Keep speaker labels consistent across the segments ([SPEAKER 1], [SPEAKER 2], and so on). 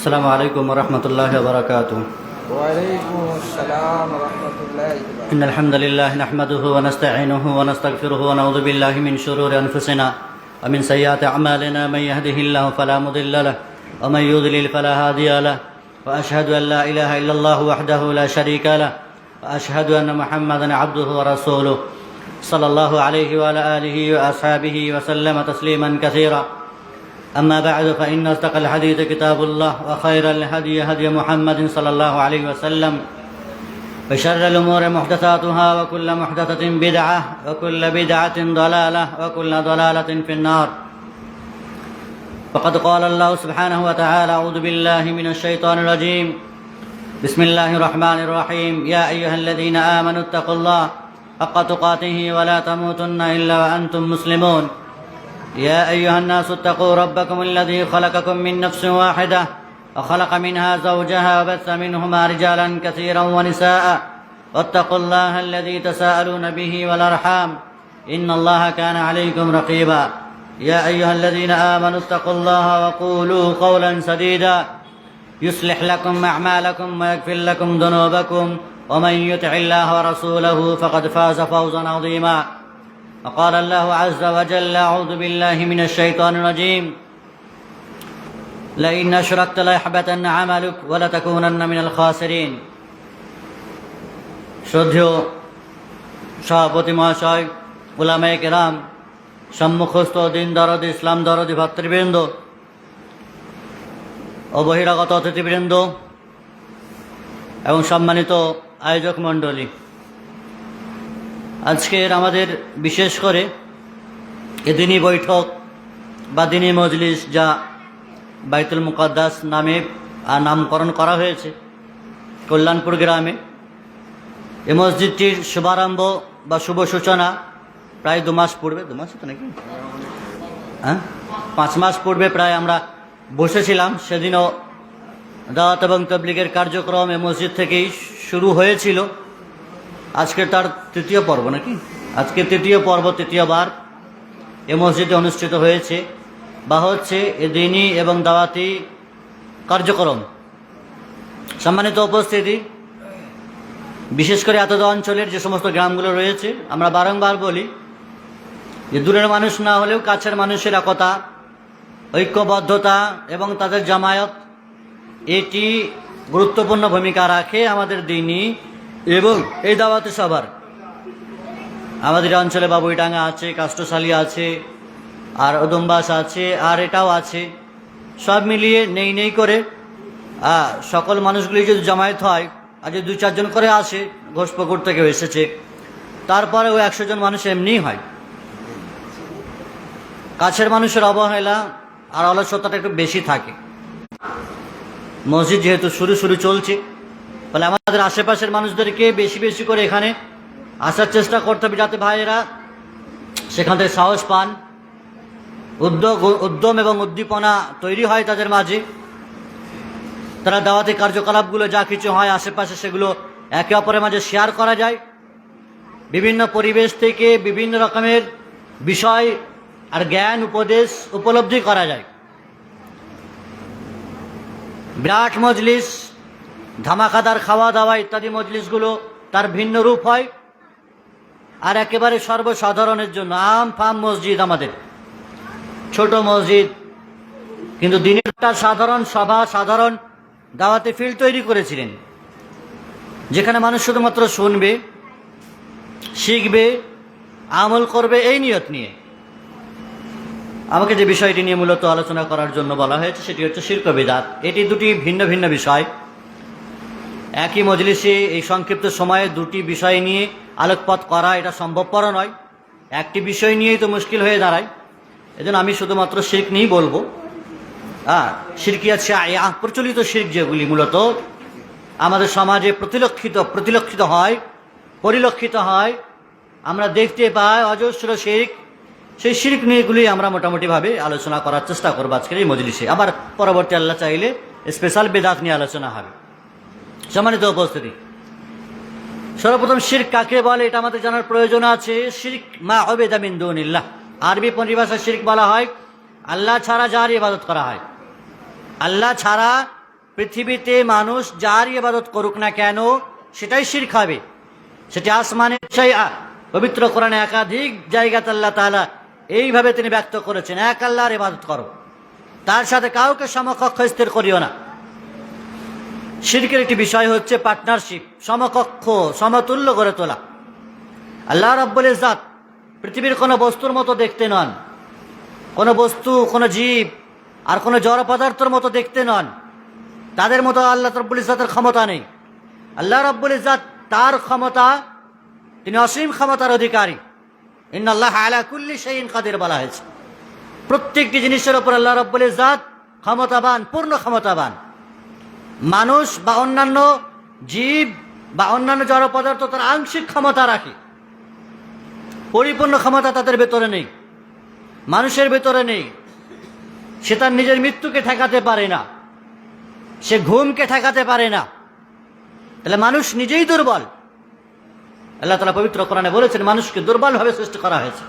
[SPEAKER 1] السلام عليكم ورحمة الله وبركاته.
[SPEAKER 2] وعليكم السلام ورحمة الله وبركاته.
[SPEAKER 1] إن الحمد لله نحمده ونستعينه ونستغفره ونعوذ بالله من شرور أنفسنا ومن سيئات أعمالنا. من يهده الله فلا مضل له ومن يضلل فلا هادي له، وأشهد أن لا إله إلا الله وحده لا شريك له، وأشهد أن محمدا عبده ورسوله صلى الله عليه وعلى آله وأصحابه وسلم تسليما كثيرا. أما بعد، فإن أصدق الحديث كتاب الله، وخير الهدي هدي محمد صلى الله عليه وسلم، وشر الأمور محدثاتها، وكل محدثة بدعة، وكل بدعة ضلالة، وكل ضلالة في النار. فقد قال الله سبحانه وتعالى: أعوذ بالله من الشيطان الرجيم، بسم الله الرحمن الرحيم. يا أيها الذين آمنوا اتقوا الله حق تقاته ولا تموتن إلا وأنتم مسلمون. يا أيها الناس اتقوا ربكم الذي خلقكم من نفس واحدة وخلق منها زوجها وبث منهما رجالا كثيرا ونساء، واتقوا الله الذي تساءلون به والأرحام، إن الله كان عليكم رقيبا. يا أيها الذين آمنوا اتقوا الله وقولوا قولا سديدا يصلح لكم أعمالكم ويغفر لكم ذنوبكم، ومن يطع الله ورسوله فقد فاز فوزا عظيما. وقال الله عز وجل: أعوذ بالله من الشيطان الرجيم، لئن أشركت ليحبطن عملك ولتكونن من الخاسرين. শ্রদ্ধেয় সভাপতি মহাশয়, উলামায়ে কেরাম, সম্মুখস্থ দিন দরদি ইসলাম দরদি ভাতৃবৃন্দ ও বহিরাগত অতিথিবৃন্দ এবং সম্মানিত আয়োজক মণ্ডলী, আজকের আমাদের বিশেষ করে দিনী বৈঠক বা দিনী মজলিস, যা বাইতুল মুকাদ্দাস নামে নামকরণ করা হয়েছে কল্যাণপুর গ্রামে, এই মসজিদটির শুভারম্ভ বা শুভ সূচনা প্রায় 2 মাস পূর্বে, 2 মাস তো নাকি 5 মাস পূর্বে প্রায় আমরা বসেছিলাম। সেদিনও দাওয়াত এবং তাবলীগের কার্যক্রম এই মসজিদ থেকেই শুরু হয়েছিল। আজকে তার 3য় পর্ব নাকি, আজকে 3য় পর্ব, 3য়বার এ মসজিদে অনুষ্ঠিত হয়েছে বা হচ্ছে এ দিনী এবং দাওয়াতি কার্যক্রম। সম্মানিত উপস্থিতি, বিশেষ করে এতদ অঞ্চলের যে সমস্ত গ্রামগুলো রয়েছে, আমরা বারংবার বলি যে দূরের মানুষ না হলেও কাছের মানুষের একতা, ঐক্যবদ্ধতা এবং তাদের জামায়াত, এটি গুরুত্বপূর্ণ ভূমিকা রাখে আমাদের দিনী এবং এই দাওয়াতি সভার। আমাদের অঞ্চলে বাবুইডাঙ্গা আছে, কাষ্টশালী আছে, আর ওদমবাস আছে, আর এটাও আছে। সব মিলিয়ে নেই করে সকল মানুষগুলি যদি জামায়াত হয়, আর যদি 2-4 জন করে আসে, ঘোষপুকুর থেকে এসেছে, তারপরেও 100 জন মানুষ এমনিই হয়। কাছের মানুষের অবহেলা আর অলসতাটা একটু বেশি থাকে। মসজিদ যেহেতু শুরু চলছে, ফলে আমাদের আশেপাশের মানুষদেরকে বেশি বেশি করে এখানে আসার চেষ্টা করতে হবে, যাতে ভাইয়েরা সেখান থেকে সাহস পান, উদ্যম এবং উদ্দীপনা তৈরি হয় তাদের মাঝে। তারা দাওয়াতি কার্যকলাপগুলো যা কিছু হয় আশেপাশে, সেগুলো একে অপরের মাঝে শেয়ার করা যায়। বিভিন্ন পরিবেশ থেকে বিভিন্ন রকমের বিষয় আর জ্ঞান উপদেশ উপলব্ধি করা যায়। বিরাট মজলিস, ধামাকাদার খাওয়া দাওয়া ইত্যাদি মজলিসগুলো তার ভিন্ন রূপ হয়। আর একেবারে সর্বসাধারণের জন্য আম ফাম মসজিদ, আমাদের ছোট মসজিদ, কিন্তু দিনের একটা সাধারণ সভা, সাধারণ দাওয়াতে ফিল্ড তৈরি করেছিলেন, যেখানে মানুষ শুধুমাত্র শুনবে, শিখবে, আমল করবে, এই নিয়ত নিয়ে। আমাকে যে বিষয়টি নিয়ে মূলত আলোচনা করার জন্য বলা হয়েছে, সেটি হচ্ছে শিরক ও বিদআত। এটি দুটি ভিন্ন ভিন্ন বিষয়। একই মজলিসে এই সংক্ষিপ্ত সময়ে দুটি বিষয় নিয়ে আলোকপাত করা এটা সম্ভবপর নয়। একটি বিষয় নিয়েই তো মুশকিল হয়ে দাঁড়ায়। এজন্য আমি শুধুমাত্র শিরক নিয়েই বলবো। শিরকিয়াত শাইআ, প্রচলিত শিরক যেগুলি মূলত আমাদের সমাজে পরিলক্ষিত হয়, আমরা দেখতে পাই অজস্র শিরক। সেই শিরক নিয়েগুলি আমরা মোটামুটিভাবে আলোচনা করার চেষ্টা করবো আজকের এই মজলিসে। আবার পরবর্তী আল্লাহ চাইলে স্পেশাল বেদাত নিয়ে আলোচনা হবে। সম্মানিত উপস্থিতি, সর্বপ্রথম শিরক কাকে বলে এটা আমাদের জানার প্রয়োজন আছে। শিরক মা উবিদা মিন দুনিল্লাহ, আরবি পরিভাষায় শিরক বলা হয় আল্লাহ ছাড়া যার ইবাদত করা হয়। আল্লাহ ছাড়া পৃথিবীতে মানুষ যারই ইবাদত করুক না কেন সেটাই শিরক হবে। সেটি আসমানের সেই পবিত্র কোরআনে একাধিক জায়গাতে আল্লাহ তাআলা এইভাবে তিনি ব্যক্ত করেছেন, এক আল্লাহর ইবাদত করো, তার সাথে কাউকে সমকক্ষ স্থির করিও না। শিরকের একটি বিষয় হচ্ছে পার্টনারশিপ, সমকক্ষ সমতুল্য গড়ে তোলা। আল্লাহ রাব্বুল ইজ্জত পৃথিবীর কোনো বস্তুর মতো দেখতে নন, কোনো বস্তু কোনো জীব আর কোনো জড় পদার্থের মতো দেখতে নন, তাদের মতো আল্লাহ রাব্বুল ইজ্জতের ক্ষমতা নেই। আল্লাহ রাব্বুল ইজ্জত তার ক্ষমতা, তিনি অসীম ক্ষমতার অধিকারী। ইন্নাল্লাহা আলা কুল্লি শাইইন কাদির বলা হয়েছে। প্রত্যেকটি জিনিসের উপর আল্লাহ রাব্বুল ইজ্জত ক্ষমতাবান, পূর্ণ ক্ষমতাবান। মানুষ বা অন্যান্য জীব বা অন্যান্য জড় পদার্থ তার আংশিক ক্ষমতা রাখে, পরিপূর্ণ ক্ষমতা তাদের ভেতরে নেই, মানুষের ভেতরে নেই। সে তার নিজের মৃত্যুকে ঠেকাতে পারে না, সে ঘুমকে ঠেকাতে পারে না। তাহলে মানুষ নিজেই দুর্বল। আল্লাহ তাআলা পবিত্র কোরআনে বলেছেন মানুষকে দুর্বলভাবে সৃষ্টি করা হয়েছে।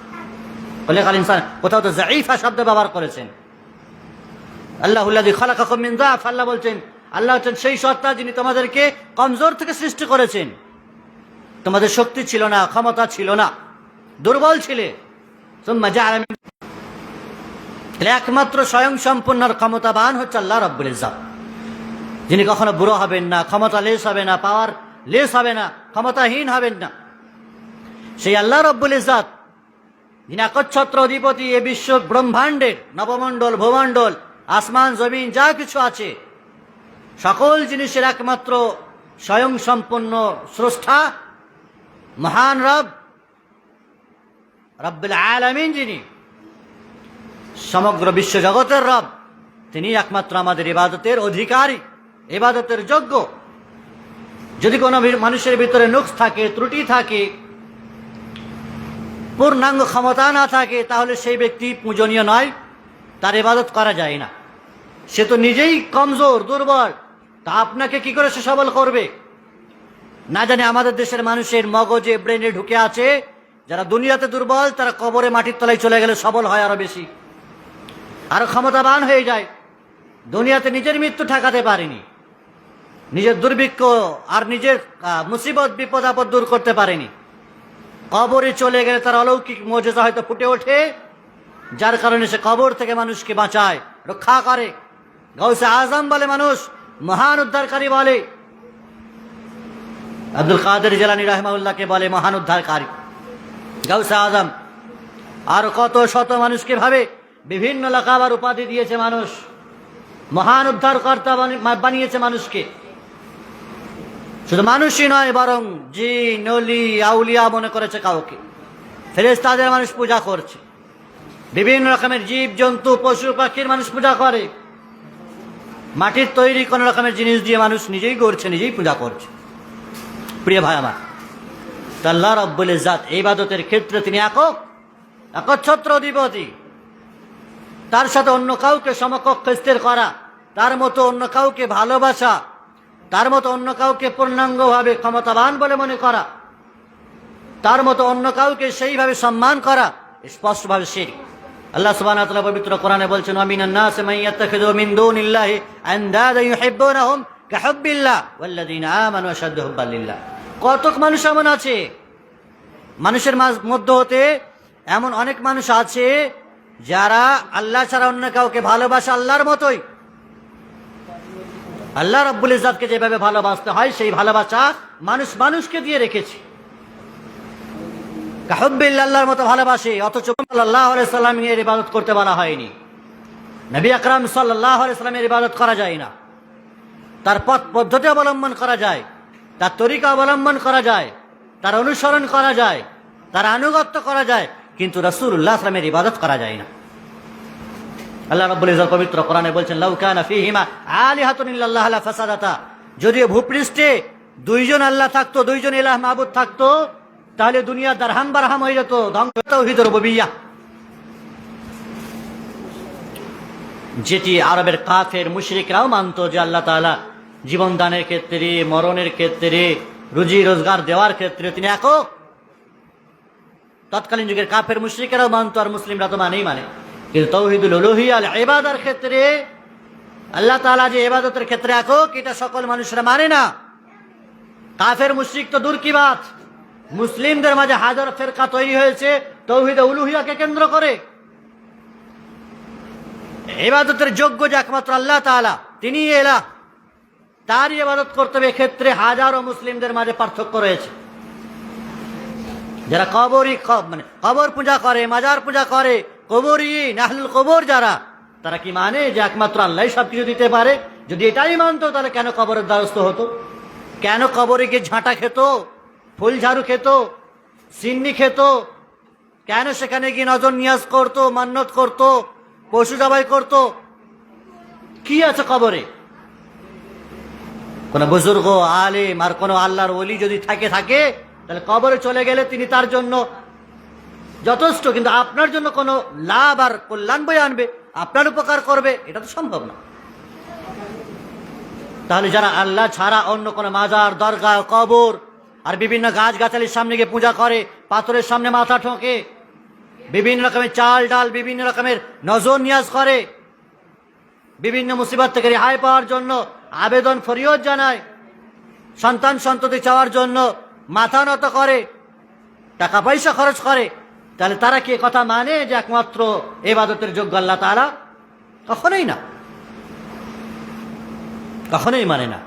[SPEAKER 1] খলিকাল ইনসান, কোথাও তো যায়ীফা শব্দ ব্যবহার করেছেন। আল্লাহুল্লাযী খালাকাকুম মিন যায়ফ, আল্লাহ বলছেন আল্লাহ হচ্ছেন সেই সত্তা যিনি তোমাদেরকে কমজোর থেকে সৃষ্টি করেছেন। তোমাদের শক্তি ছিল না, ক্ষমতা ছিল না, দুর্বল ছিলে। সুম্মা জাআলা মিন, একমাত্র স্বয়ং সম্পূর্ণ ক্ষমতাবান হচ্ছে আল্লাহ রাব্বুল ইজ্জত, যিনি কখনো বুড়ো হবেন না, ক্ষমতা লেস হবে না, পাওয়ার লেস হবে না, ক্ষমতাহীন হবেন না। সেই আল্লাহ রাব্বুল ইজ্জত যিনি একচ্ছত্র অধিপতি, এ বিশ্ব ব্রহ্মাণ্ডের নবমণ্ডল ভূমণ্ডল আসমান জমিন যা কিছু আছে সকল জিনিসের একমাত্র স্বয়ং সম্পন্ন স্রষ্টা মহান রব রব্বুল আলামিন, যিনি সমগ্র বিশ্ব জগতের রব, তিনি একমাত্র আমাদের ইবাদতের অধিকারী, ইবাদতের যোগ্য। যদি কোনো মানুষের ভিতরে নুকস থাকে, ত্রুটি থাকে, পূর্ণাঙ্গ ক্ষমতা না থাকে, তাহলে সেই ব্যক্তি পূজনীয় নয়, তার ইবাদত করা যায় না। সে তো নিজেই কমজোর দুর্বল, তা আপনাকে কি করে সে সবল করবে? না জানি আমাদের দেশের মানুষের মগজে ব্রেনে ঢুকে আছে, যারা দুনিয়াতে দুর্বল তারা কবরে মাটির তলায় চলে গেলে সবল হয় আরো বেশি, আরো ক্ষমতাবান হয়ে যায়। দুনিয়াতে নিজের মৃত্যু ঠেকাতে পারেনি, নিজের দুর্ভিক্ষ আর নিজের মুসিবত বিপদ আপদ দূর করতে পারেনি। কবরে চলে গেলে তার অলৌকিক মুজিজা হয়তো ফুটে ওঠে, যার কারণে সে কবর থেকে মানুষকে বাঁচায়, রক্ষা করে। গাউসে আজম বলে মানুষ, মহান উদ্ধারকারী বলে। আব্দুল কাদের জিলানী রাহিমাহুল্লাহকে বলে মহান উদ্ধারকারী, গাউসে আজম। আর কত শত মানুষকে ভাবে বিভিন্ন লাকাব আর উপাধি দিয়েছে মানুষ, মহান উদ্ধারকর্তা বানিয়েছে মানুষকে। শুধু মানুষই নয়, বরং জিন, ওলি, আউলিয়া মনে করেছে কাউকে। ফেরেশতাদের মানুষ পূজা করছে, বিভিন্ন রকমের জীব জন্তু পশু পাখির মানুষ পূজা করে, মাটির তৈরি কোন রকমের জিনিস দিয়ে মানুষ নিজেই গড়ছে, নিজেই পূজা করছে। প্রিয় ভাই আমার, আল্লাহ রাব্বুল ইজ্জত ইবাদতের ক্ষেত্রে তিনি একচ্ছত্র অধিপতি। তার সাথে অন্য কাউকে সমকক্ষ স্থির করা, তার মতো অন্য কাউকে ভালোবাসা, তার মতো অন্য কাউকে পূর্ণাঙ্গভাবে ক্ষমতাবান বলে মনে করা, তার মতো অন্য কাউকে সেইভাবে সম্মান করা স্পষ্টভাবে শিরক। আল্লাহ সুবহানাহু ওয়া তাআলা পবিত্র কোরআনে বলছেন, ওয়া মিনান নাসি মান ইয়াত্তাখিযু মিন দুনিল্লাহি আনদাদা ইউহিব্বুনাহুম কাহুব্বিল্লাহ ওয়াল্লাযীনা আমানু আশাদ্দু হুব্বান লিল্লাহ। কতক মানুষ এমন আছে, মানুষের মধ্য হতে এমন অনেক মানুষ আছে যারা আল্লাহ ছাড়া অন্য কাউকে ভালোবাসে আল্লাহর মতোই। আল্লাহ রাব্বুল ইজ্জতকে যেভাবে ভালোবাসতে হয় সেই ভালোবাসা মানুষ মানুষকে দিয়ে রেখেছে। কাহুব্বিল্লাহ, আল্লাহর মতো ভালোবাসে, অথচ সাল্লাল্লাহু আলাইহি সাল্লামের ইবাদত করতে বলা হয়নি। নবী আকরাম সাল্লাল্লাহু আলাইহি সাল্লামের ইবাদত করা যায় না, তার পথ পদ্ধতি অবলম্বন করা যায়, তার তরিকা অবলম্বন করা যায়, তার অনুসরণ করা যায়, তার আনুগত্য করা যায়, কিন্তু রাসূলুল্লাহ সাল্লাল্লাহু আলাইহি ওয়াসাল্লামের ইবাদত করা যায় না। আল্লাহ রাব্বুল ইজ্জত পবিত্র কোরআনে বলছেন, লাউ কানা ফীহিমা আলিহাতুন ইল্লাল্লাহ লা ফাসাদাতা, যদি ভূপৃষ্ঠে দুইজন আল্লাহ থাকতো, দুইজন ইলাহ মাবুদ থাকতো, তাহলে দুনিয়া দারহাম বারহাম হয়ে যেত, ধ্বংস তাওহীদ রুবুবিয়্যাহ, যেটি আরবের কাফের মুশরিকরাও মানত যে আল্লাহ তাআলা জীবন দানের ক্ষেত্রে, মরণের ক্ষেত্রে, রুজি রোজগার দেওয়ার ক্ষেত্রে তিনি একক। তৎকালীন যুগের কাফের মুশরিকেরাও মানত, আর মুসলিমরা তো মানেই মানে। কিন্তু তাওহীদুল উলুহিয়্যাহ আল ইবাদার ক্ষেত্রে আল্লাহ তাআলা যে ইবাদতের ক্ষেত্রে একক, এটা সকল মানুষরা মানে না। কাফের মুশরিক তো দূর কি বাত, মুসলিমদের মাঝে হাজার ফেরকা তৈরি হয়েছে তাওহীদ উলুহিয়াকে কেন্দ্র করে। ইবাদতের যোগ্য যে একমাত্র আল্লাহ তাআলা, তিনি এলাহ, তারই ইবাদত করতে হবে। এক্ষেত্রে হাজারো মুসলিমদের মাঝে পার্থক্য রয়েছে। যারা কবর পূজা করে, মাজার পূজা করে, কবরী আহলুল কবর যারা, তারা কি মানে যে একমাত্র আল্লাহই সবকিছু দিতে পারে? যদি এটাই মানতো তাহলে কেন কবরের দ্বারস্থ হতো? কেন কবরে গিয়ে ঝাঁটা খেত, ফুল ঝাড়ু খেত, সিন্নি খেত? কেন সেখানে গিয়ে নজর নিয়াজ করতো, মান্নত করতো, পশু জবাই করতো? কি আছে কবরে? কোন বুজুর্গ, আলেম আর কোন আল্লাহর ওলি যদি থাকে তাহলে কবরে চলে গেলে তিনি তার জন্য যথেষ্ট, কিন্তু আপনার জন্য কোনো লাভ আর কল্যাণ বয়ে আনবে, আপনার উপকার করবে, এটা তো সম্ভব না। তাহলে যারা আল্লাহ ছাড়া অন্য কোনো মাজার, দরগা, কবর আর বিভিন্ন গাছগাছালির সামনে গিয়ে পূজা করে, পাথরের সামনে মাথা ঠোকে, বিভিন্ন রকমের চাল ডাল, বিভিন্ন রকমের নজর নিয়াজ করে, বিভিন্ন মুসিবত থেকে রেহাই পাওয়ার জন্য আবেদন ফরিয়াদ জানায়, সন্তান সন্ততি চাওয়ার জন্য মাথা নত করে, টাকা পয়সা খরচ করে, তাহলে তারা কি কথা মানে যে একমাত্র ইবাদতের যোগ্য আল্লাহ তাআলা? কখনোই না, কখনোই মানে না।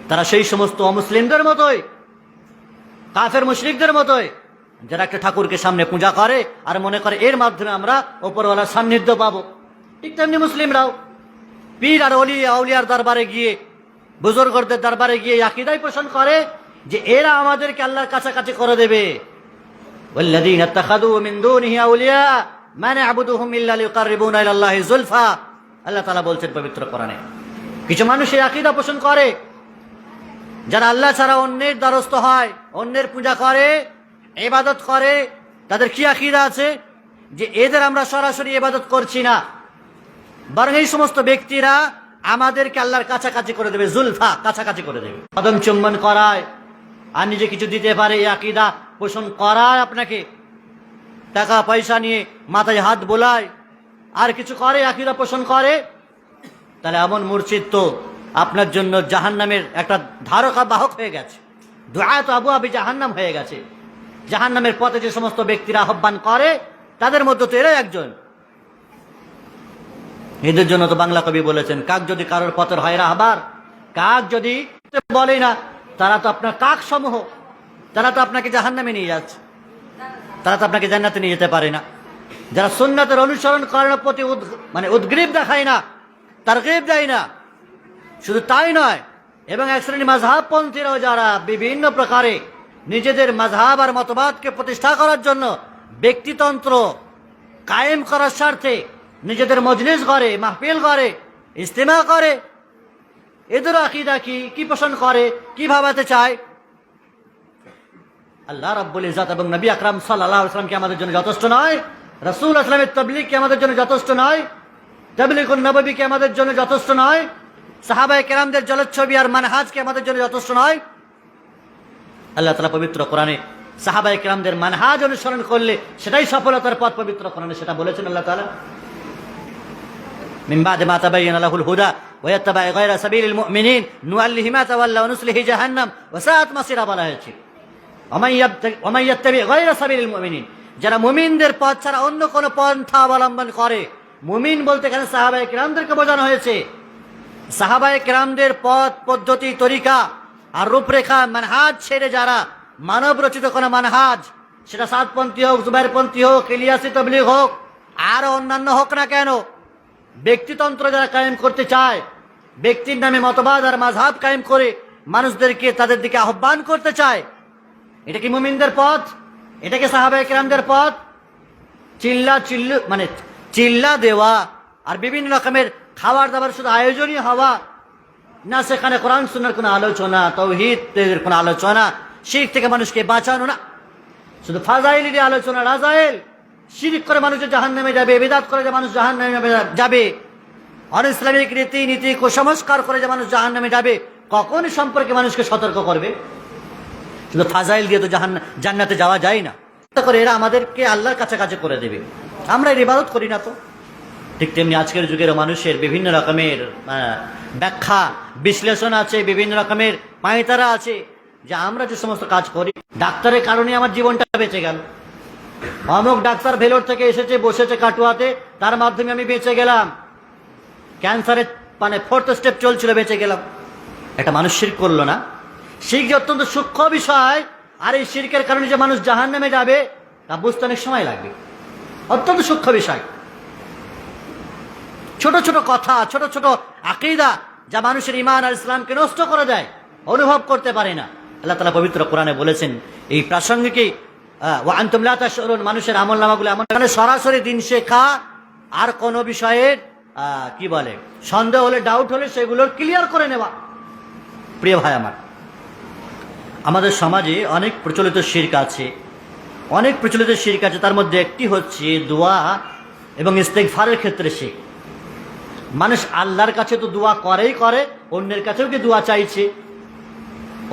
[SPEAKER 1] তারা সেই সমস্ত অমুসলিমদের মতোই, কাফের মুশরিকদের মতোই, যারা একটা ঠাকুরকে সামনে পূজা করে আর মনে করে এর মাধ্যমে আমরা উপরওয়ালার সান্নিধ্য পাবো। ঠিক তেমনি মুসলিমরাও পীর আর আউলিয়ার দরবারে গিয়ে, বুজুর্গদের দরবারে গিয়ে আকীদাই পোষণ করে যে এরা আমাদেরকে আল্লাহর কাছাকাছি করে দেবে। ওয়াল্লাযীনা ইত্তাখাযু মিন দুনিহি আউলিয়া মা না'বুদুহুম ইল্লা লিয়ুকাররিবুনা ইলাল্লাহি যুলফা। আল্লাহ তাআলা বলছেন পবিত্র কোরআনে, কিছু মানুষ এই আকীদা পোষণ করে যারা আল্লাহ ছাড়া অন্যের দ্বারস্থ হয়, অন্যের পূজা করে, ইবাদত করে। তাদের কি আকীদা আছে? যে এদের আমরা সরাসরি ইবাদত করছি না, বরং এই সমস্ত ব্যক্তিরা আমাদেরকে আল্লাহর কাছাকাছি করে দেবে, জুলফা, কাছাকাছি করে দেবে। কদম চুম্বন করায় আর নিজে কিছু দিতে পারে, এই আকীদা পোষণ করায় আপনাকে, টাকা পয়সা নিয়ে মাথায় হাত বোলায় আর কিছু করে, আকীদা পোষণ করে। তাহলে এমন মুর্শিদ তো আপনার জন্য জাহান্নামের একটা ধারকা বাহক হয়ে গেছে, দুআত আবু আবি জাহান্নাম হয়ে গেছে। জাহান্নামের পথে যে সমস্ত ব্যক্তিরা আহ্বান করে তাদের মধ্যে তো এরাই একজন। এদের জন্য তো বাংলা কবি বলেছেন, কাক যদি কারোর পথের হয় রাহবার, কাক যদি বলে না, তারা তো আপনার কাক সমূহ, তারা তো আপনাকে জাহান্নামে নিয়ে যাচ্ছে, তারা তো আপনাকে জান্নাতে নিয়ে যেতে পারে না। যারা সুন্নাতের অনুসরণ করার প্রতি উদ্গ্রীব দেখায় না, তারগীব দেয় না, শুধু তাই নয়, এবং এক শ্রেণী মাযহাব পন্থীরাও যারা বিভিন্ন প্রকারে নিজেদের মাযহাব আর মতবাদকে প্রতিষ্ঠা করার জন্য ব্যক্তিতন্ত্র কায়েম করার স্বার্থে নিজেদের মজলিস করে, মাহফিল করে, ইজতিমা করে, এদের আকীদা কি পোষণ করে, কি ভাবাতে চায়? আল্লাহ রাব্বুল ইজ্জত এবং নবী আকরাম সাল্লাল্লাহু আলাইহি ওয়াসাল্লাম কি আমাদের জন্য যথেষ্ট নয়? রাসূল আসলামের তাবলীগ কি আমাদের জন্য যথেষ্ট নয়? তাবলীগুন নববী কি আমাদের জন্য যথেষ্ট নয়? সাহাবায়ে কেরামদের জলচ্ছবি আর মানহাজ কি আমাদের জন্য যথেষ্ট নয়? আল্লাহ তাআলা পবিত্র কোরআনে সাহাবায়ে কেরামদের মানহাজ অনুসরণ করলে সেটাই সফলতার পথ, পবিত্র কোরআনে সেটা বলেছেন আল্লাহ তাআলা। মিন বা'দি মা তাবাyyana লাহুল হুদা ওয়া ইয়াত্তাবা' গায়রা সাবিলিল মুমিনিন নুওয়াল্লিহি মা তাওয়াল্লা ওয়া নুসলিহি জাহান্নাম ওয়া সাআত মাসিরা, বলা হয়েছে। ওয়া মান ইয়াত্তাবি' গায়রা সাবিলিল মুমিনিন, যারা মুমিনদের পথ ছাড়া অন্য কোনো পন্থা অবলম্বন করে, মুমিন বলতে এখানে সাহাবায়ে কেরামদেরকে বোঝানো হয়েছে। সাহাবায়ে কেরামদের পথ পদ্ধতি, তরিকা আর রূপরেখা, মানহাজ ছেড়ে যারা মানব রচিত কোনো মানহাজ, সেটা সাদপন্থী হোক, জুবাইরপন্থী হোক, ইলিয়াসি তাবলীগ হোক, আর অন্যান্য হোক না কেন, ব্যক্তিতন্ত্র যারা কায়েম করতে চায়, ব্যক্তির নামে মতবাদ আর মাযহাব কায়েম করে মানুষদেরকে তাদের দিকে আহ্বান করতে চায়, এটা কি মুমিনদের পথ? এটা কি সাহাবায়ে কেরামদের পথ? চিল্লা দেওয়া আর বিভিন্ন রকমের খাবার দাবার শুধু আয়োজনই হওয়া না, সেখানে কোরআন সুন্নাহর কোনো আলোচনা, তাওহীদের কোনো আলোচনা, শিরক থেকে মানুষকে বাঁচানো না, শুধু ফাজাইলের আলোচনা, রাজাইল। শিরক করে মানুষ জাহান্নামে যাবে, বিদআত করে যে মানুষ জাহান্নামে যাবে, অন-ইসলামিক রীতি নীতি কুসংস্কার করে যে মানুষ জাহান্নামে যাবে, কখন সম্পর্কে মানুষকে সতর্ক করবে? শুধু ফাজাইল দিয়ে তো জান্নাতে যাওয়া যায় না। করে এরা আমাদেরকে আল্লাহর কাছাকাছি করে দেবে, আমরা এর ইবাদত করি না তো। ঠিক তেমনি আজকের যুগের মানুষের বিভিন্ন রকমের ব্যাখ্যা বিশ্লেষণ আছে, বিভিন্ন রকমের পাঁয়তারা আছে যে আমরা যে সমস্ত কাজ করি ডাক্তারের কারণে আমার জীবনটা বেঁচে গেল, অমুক ডাক্তার ভেলোর থেকে এসেছে বসেছে কাটুয়াতে, তার মাধ্যমে আমি বেঁচে গেলাম, ক্যান্সারের মানে 4th স্টেপ চলছিল বেঁচে গেলাম। একটা মানুষ শিরক করলো না? শিরক যে অত্যন্ত সূক্ষ্ম বিষয়, আর এই শিরকের কারণে যে মানুষ জাহান্নামে যাবে তা বুঝতে অনেক সময় লাগবে। অত্যন্ত সূক্ষ্ম বিষয়, ছোট ছোট কথা, ছোট ছোট আকীদা যা মানুষের ঈমান আর ইসলামকে নষ্ট করে দেয়, অনুভব করতে পারে না। আল্লাহ তাআলা পবিত্র কোরআনে বলেছেন এই প্রাসঙ্গিকই ওয়া আনতুম লা তাশউরুন, মানুষের আমলনামাগুলো এমন মানে সরাসরি দিন শেখা আর কোন বিষয়ের কি বলে সন্দেহ হলে, ডাউট হলে সেগুলোর ক্লিয়ার করে নেওয়া। প্রিয় ভাই আমার, আমাদের সমাজে অনেক প্রচলিত শিরক আছে, অনেক প্রচলিত শিরক আছে। তার মধ্যে একটি হচ্ছে দোয়া এবং ইস্তেগফারের ক্ষেত্রে শিরক। মানুষ আল্লাহর কাছে তো দোয়া করেই করে, অন্যের কাছেও কি দোয়া চাইছে?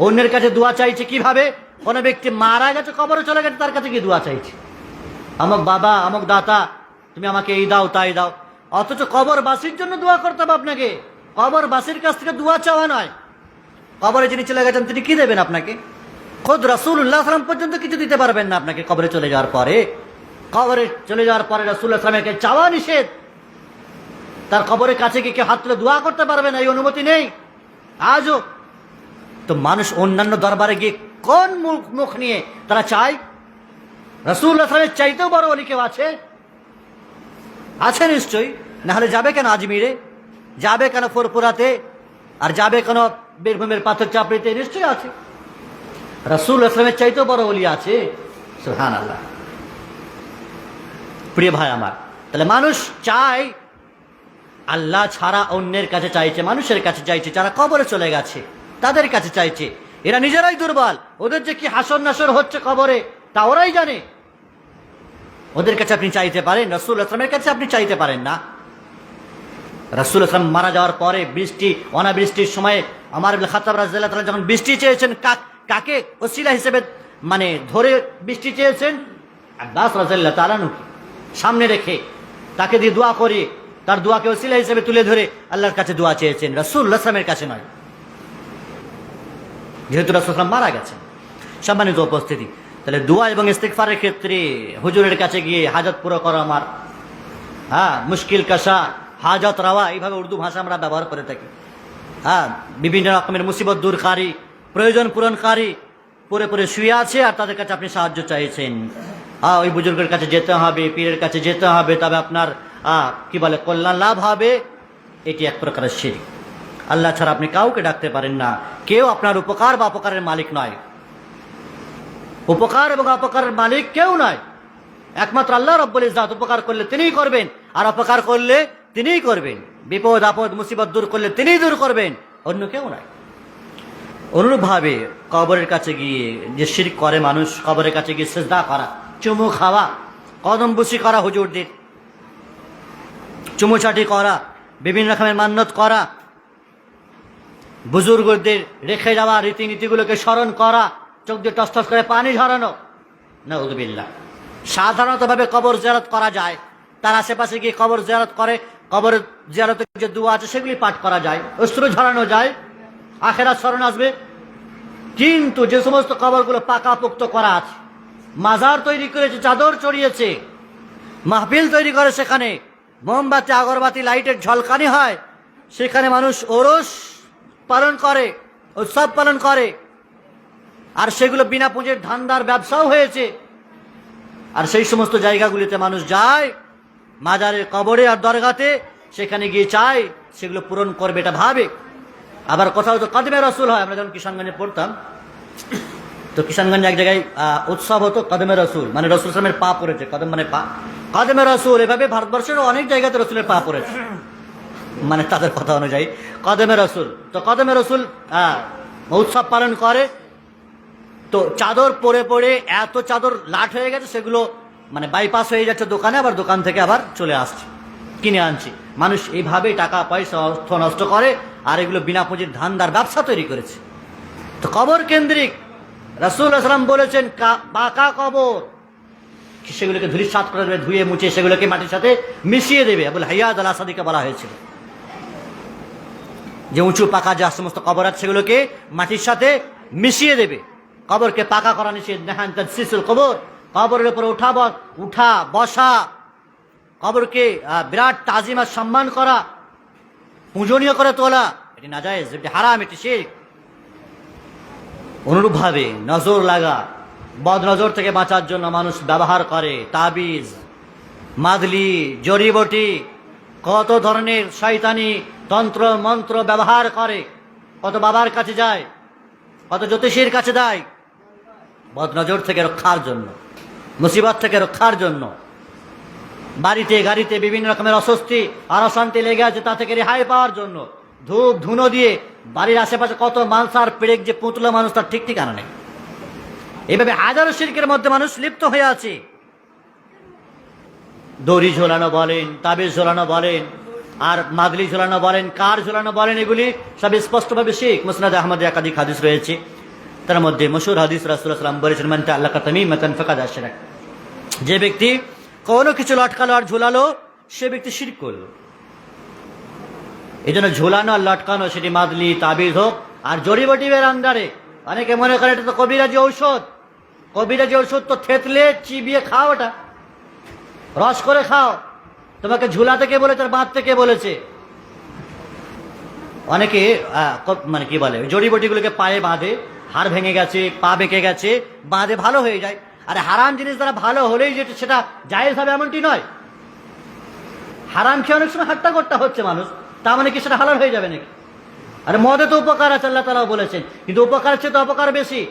[SPEAKER 1] অন্যের কাছে দোয়া চাইছে কিভাবে? কোনো ব্যক্তি মারা গেছে, কবরে চলে গেছে, তার কাছে কি দোয়া চাইছে? আমক বাবা, আমক দাতা, তুমি আমাকে এই দাও তাই দাও। অথচ কবরবাসীর জন্য দোয়া করতে হবে আপনাকে, কবরবাসীর কাছ থেকে দোয়া চাওয়া নয়। কবরে যিনি চলে গেছেন তিনি কি দেবেন আপনাকে? খোদ রাসূলুল্লাহ সাল্লাল্লাহু আলাইহি ওয়াসাল্লাম পর্যন্ত কিছু দিতে পারবেন না আপনাকে কবরে চলে যাওয়ার পরে। কবরে চলে যাওয়ার পরে রাসূলুল্লাহ সাল্লাল্লাহু আলাইহি ওয়াসাল্লামকে চাওয়া নিষেধ। তার কবরের কাছে গিয়ে কেউ হাত তুলে দোয়া করতে পারবে না, এই অনুমতি নেই আজও। তো মানুষ অন্যান্য দরবারে গিয়ে কোন মুখ নিয়ে তারা চায়? রাসূলুল্লাহ সাল্লাল্লাহু আলাইহি ওয়াসাল্লামের চাইতেও বড় ওলি কেউ আছে? আছে নিশ্চয়ই, না হলে যাবে কেন আজমিরে, যাবে কেন ফুরফুরাতে, আর যাবে কেন বীরভূমের পাথর চাপড়িতে? নিশ্চয়ই আছে। রাসূলুল্লাহ সাল্লাল্লাহু আলাইহি ওয়াসাল্লামের চাইতেও বড় ওলি আছে। সুবহানাল্লাহ। প্রিয় ভাই আমার, তাহলে মানুষ চায়, আল্লাহ ছাড়া অন্যের কাছে চাইছে, মানুষের কাছে চাইছে, যারা কবরে চলে গেছে তাদের কাছে চাইছে। এরা নিজেরাই দুর্বল, ওদের যে কি হাসর নাসর হচ্ছে কবরে তা ওরাই জানে। ওদের কাছে আপনি চাইতে পারেন, রাসূলুল্লাহ সাল্লাল্লাহু আলাইহি ওয়াসাল্লামের কাছে আপনি চাইতে পারেন না। রাসূলুল্লাহ সাল্লাল্লাহু আলাইহি ওয়াসাল্লাম মারা যাওয়ার পরে বৃষ্টি, অনাবৃষ্টির সময় ওমর ইবনে খাত্তাব রাদিয়াল্লাহু তাআলা যখন বৃষ্টি চেয়েছেন, কাকে ওসিলা হিসেবে মানে ধরে বৃষ্টি চেয়েছেন? আব্বাস রাদিয়াল্লাহু তাআলা সামনে রেখে তাকে দিয়ে দোয়া করে, তার দোয়াকে ওসিলা হিসেবে তুলে ধরে আল্লাহর কাছে দোয়া চেয়েছেন, রাসূলুল্লাহ সাল্লাল্লাহু আলাইহি ওয়াসাল্লামের কাছে নয়, যেহেতু রাসূলুল্লাহ সাল্লাল্লাহু আলাইহি ওয়াসাল্লাম মারা গেছেন। সম্মানিত উপস্থিতি, তাহলে দোয়া এবং ইস্তেগফারের ক্ষেত্রে হুজুরের কাছে গিয়ে হাজত পুরো করো আমার, মুশকিল কাশা, হাজত রাওয়া, এইভাবে উর্দু ভাষা আমরা ব্যবহার করে থাকি। বিভিন্ন রকমের মুসিবত দূরকারী, প্রয়োজন পূরণকারী পরে পরে শুয়ে আছে আর তাদের কাছে আপনি সাহায্য চাইছেন। ওই বুজুর্গের কাছে যেতে হবে, পীরের কাছে যেতে হবে, তবে আপনার কি বলে কল্যাণ লাভ হবে। এটি এক প্রকারের শিরক। আল্লাহ ছাড়া আপনি কাউকে ডাকতে পারেন না, কেউ আপনার উপকার বা অপকারের মালিক নয়। উপকার এবং অপকারের মালিক কেউ নয়, একমাত্র আল্লাহ রব্বুল ইজ্জত। উপকার করলে তিনিই করবেন, আর অপকার করলে তিনিই করবেন। বিপদ আপদ মুসিবত দূর করলে তিনিই দূর করবেন, অন্য কেউ নয়। অনুরূপভাবে কবরের কাছে গিয়ে যে শিরক করে মানুষ, কবরের কাছে গিয়ে সিজদা করা, চুমু খাওয়া, কদম বুসি করা, হুজুরদের চুমুচাটি করা, বিভিন্ন রকমের মান্যত করা, বুজুর্গদের রেখে যাওয়া রীতিনীতিগুলোকে স্মরণ করা, চোখ দিয়ে টস টস করে পানি ঝরানো, নাউযুবিল্লাহ। সাধারণতভাবে কবর জিয়ারত করা যায়, তার আশেপাশে গিয়ে কবর জিয়ারত করে, কবর জিয়ারতের যে দোয়া আছে সেগুলি পাঠ করা যায়, অশ্রু ঝরানো যায়, আখিরাত স্মরণ আসবে। কিন্তু যে সমস্ত কবরগুলো পাকাপোক্ত করা আছে, মাজার তৈরি করেছে, চাদর চড়িয়েছে, মাহফিল তৈরি করে, সেখানে মোমবাতি আগরবাতি লাইটের ঝলকানি হয়, সেখানে মানুষ ওরস পালন করে, উৎসব পালন করে, আর সেগুলো বিনা পুঁজির ধান্দার ব্যবসাও হয়েছে। আর সেই সমস্ত জায়গাগুলিতে মানুষ যায়, মাজারের কবরে আর দরগাতে, সেখানে গিয়ে চায় সেগুলো পূরণ করবে, এটা ভাবে। আবার কোথাও তো কদমে রসুল হয়, আমরা যখন কিষানগঞ্জে পড়তাম, তো কিষানগঞ্জে এক জায়গায় উৎসব হতো কদমে রসুল, মানে রসুল সালামের পা পড়েছে, কদম মানে পা, কদমে রসুল। এভাবে ভারতবর্ষের অনেক জায়গাতে রসুলের পা পড়েছে, মানে তাদের কথা অনুযায়ী কদমে রসুল। তো কদমে রসুল উৎসব পালন করে, তো চাদর পরে পরে এত চাদর লাট হয়ে গেছে, সেগুলো মানে বাইপাস হয়ে যাচ্ছে দোকানে, আবার দোকান থেকে আবার চলে আসছে, কিনে আনছি। মানুষ এইভাবেই টাকা পয়সা অর্থ নষ্ট করে, আর এগুলো বিনা পুঁজির ধান্দার ব্যবসা তৈরি করেছে। তো কবর কেন্দ্রিক রাসূলুল্লাহ সাল্লাল্লাহু আলাইহি ওয়াসাল্লাম বলেছেন, বাঁকা কবর, সেগুলোকে ধূলিসাৎ করে দেবে, ধুয়ে মুছে সেগুলোকে মাটির সাথে মিশিয়ে দেবে। আবুল হাইয়াদ আল আসাদিকে বলা হয়েছিল যে উঁচু পাকা যে সমস্ত কবর আছে সেগুলোকে মাটির সাথে মিশিয়ে দেবে। কবরকে পাকা করা নিষেধ, নেহান তাদসিসুল কবর, কবরের উপরে উঠা বসা, কবরকে বিরাট তাজিম আর সম্মান করা, পূজনীয় করে তোলা, এটি নাজায়েজ, এটি হারাম, এটি শিরক। অনুরূপভাবে নজর লাগা, বদ নজর থেকে বাঁচার জন্য মানুষ ব্যবহার করে তাবিজ, মাদলি, জড়িবটি, কত ধরনের শয়তানি তন্ত্র মন্ত্র ব্যবহার করে, কত বাবার কাছে যায়, কত জ্যোতিষীর কাছে যায়, বদ নজর থেকে রক্ষার জন্য, মুসিবত থেকে রক্ষার জন্য। বাড়িতে গাড়িতে বিভিন্ন রকমের অস্বস্তি আর অশান্তি লেগে আছে, তা থেকে রেহাই পাওয়ার জন্য ধূপ ধুনো দিয়ে বাড়ির আশেপাশে কত মালসার পেরেক যে পুতলো মানুষ তার ঠিক ঠিকানা নেই। এইভাবে হাজারো শিরকের মধ্যে মানুষ লিপ্ত হয়ে আছে। দড়ি ঝোলানো বলেন, তাবিজ ঝোলানো বলেন, আর মাদলি ঝোলানো বলেন, কার ঝোলানো বলেন, এগুলি সব স্পষ্টভাবে শিরক। মুসনাদ আহমদে একাধিক হাদিস রয়েছে, তার মধ্যে মশহুর হাদিস রাসূলুল্লাহ সাল্লাল্লাহু আলাইহি ওয়াসাল্লাম বলেছেন, মান তাআল্লাকা তামিমাতান ফাকাদ আশরাক, যে ব্যক্তি কোনো কিছু লটকালো আর ঝোলালো সে ব্যক্তি শিরক করলো। এই জন্য ঝোলানো আর লটকানো, সেটি মাদলি তাবিজ হোক আর জড়িবটির আন্ডারে। অনেকে মনে করে এটা তো কবিরাজি ঔষধ, কবিরাজি ঔষধ তো থেতলে চিবিয়ে খাও, ওটা রস করে খাও। তোমাকে ঝুলাতে কে বলেছে আর বাঁধতে কে বলেছে? অনেকে মানে কি বলে, জড়িবটিগুলোকে পায়ে বাঁধে, হাড় ভেঙে গেছে, পা বেঁকে গেছে, বাঁধে ভালো হয়ে যায়। আরে হারাম জিনিস দ্বারা ভালো হলেই যেটা সেটা জায়েজ হবে এমনটি নয়। হারাম খেয়ে অনেক সময় হাট্টা করতে হচ্ছে মানুষ, তা মানে কি সেটা হালাল হয়ে যাবে নাকি? আরে মদে তো উপকার আছে, আল্লাহ তাআলা বলেছেন, কিন্তু উপকারের চেয়ে তো অপকার বেশি।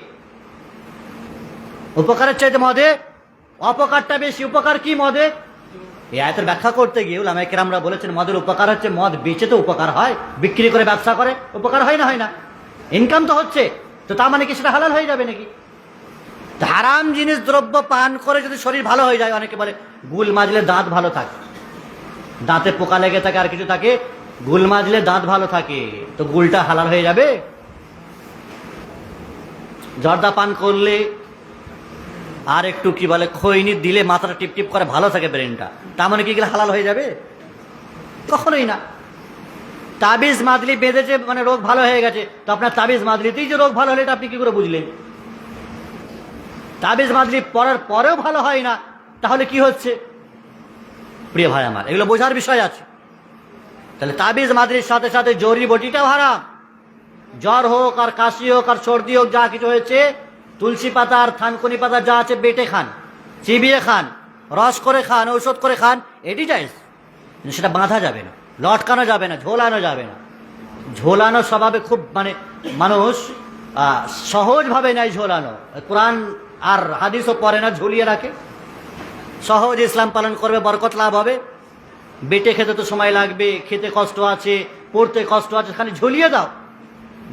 [SPEAKER 1] উপকারের চাইতে মদে অপকারটা বেশি। উপকার কি মদে? এই আয়াতের ব্যাখ্যা করতে গিয়ে উলামায়ে কেরামরা বলেছেন, মদের উপকার হচ্ছে মদ বেচে তো উপকার হয়, বিক্রি করে ব্যবসা করে উপকার হয় না? হয় না, ইনকাম তো হচ্ছে, তো তা মানে কি সেটা হালাল হয়ে যাবে নাকি? হারাম জিনিস দ্রব্য পান করে যদি শরীর ভালো হয়ে যায়, অনেকে বলে গুল মাজলে দাঁত ভালো থাকে, দাঁতে পোকা লেগে থাকে আর কিছু থাকে, গুল মাজলে দাঁত ভালো থাকে, তো গুলটা হালাল হয়ে যাবে? জর্দা পান করলে আর একটু কি বলে খৈনি দিলে মাথাটা টিপটিপ করে ভালো থাকে ব্রেনটা, তার মানে কি গেলে হালাল হয়ে যাবে? কখনোই না। তাবিজ মাদলি বেঁধেছে মানে রোগ ভালো হয়ে গেছে, তো আপনার তাবিজ মাদলিতেই যে রোগ ভালো হলে এটা আপনি কি করে বুঝলেন? তাবিজ মাদলি পরার পরেও ভালো হয় না, তাহলে কি হচ্ছে? প্রিয় ভাই আমার, এগুলো বোঝার বিষয় আছে। তাহলে তাবিজ মাদলির সাথে সাথে জড়ি বটিটাও হারাম। জ্বর হোক আর কাশি হোক আর সর্দি হোক, যা কিছু হয়েছে, তুলসী পাতা আর থানকুনি পাতা যা আছে বেটে খান, চিবিয়ে খান, রস করে খান, ঔষধ করে খান, এটি জায়েজ। সেটা বাঁধা যাবে না, লটকানো যাবে না, ঝোলানো যাবে না। ঝোলানো স্বভাবে খুব মানে মানুষ সহজভাবে নেয় ঝোলানো। কোরআন আর হাদিসও পড়ে না, ঝুলিয়ে রাখে। সহজ ইসলাম পালন করবে, বরকত লাভ হবে। বেটে খেতে তো সময় লাগবে, খেতে কষ্ট আছে, পড়তে কষ্ট আছে, খালি ঝুলিয়ে দাও,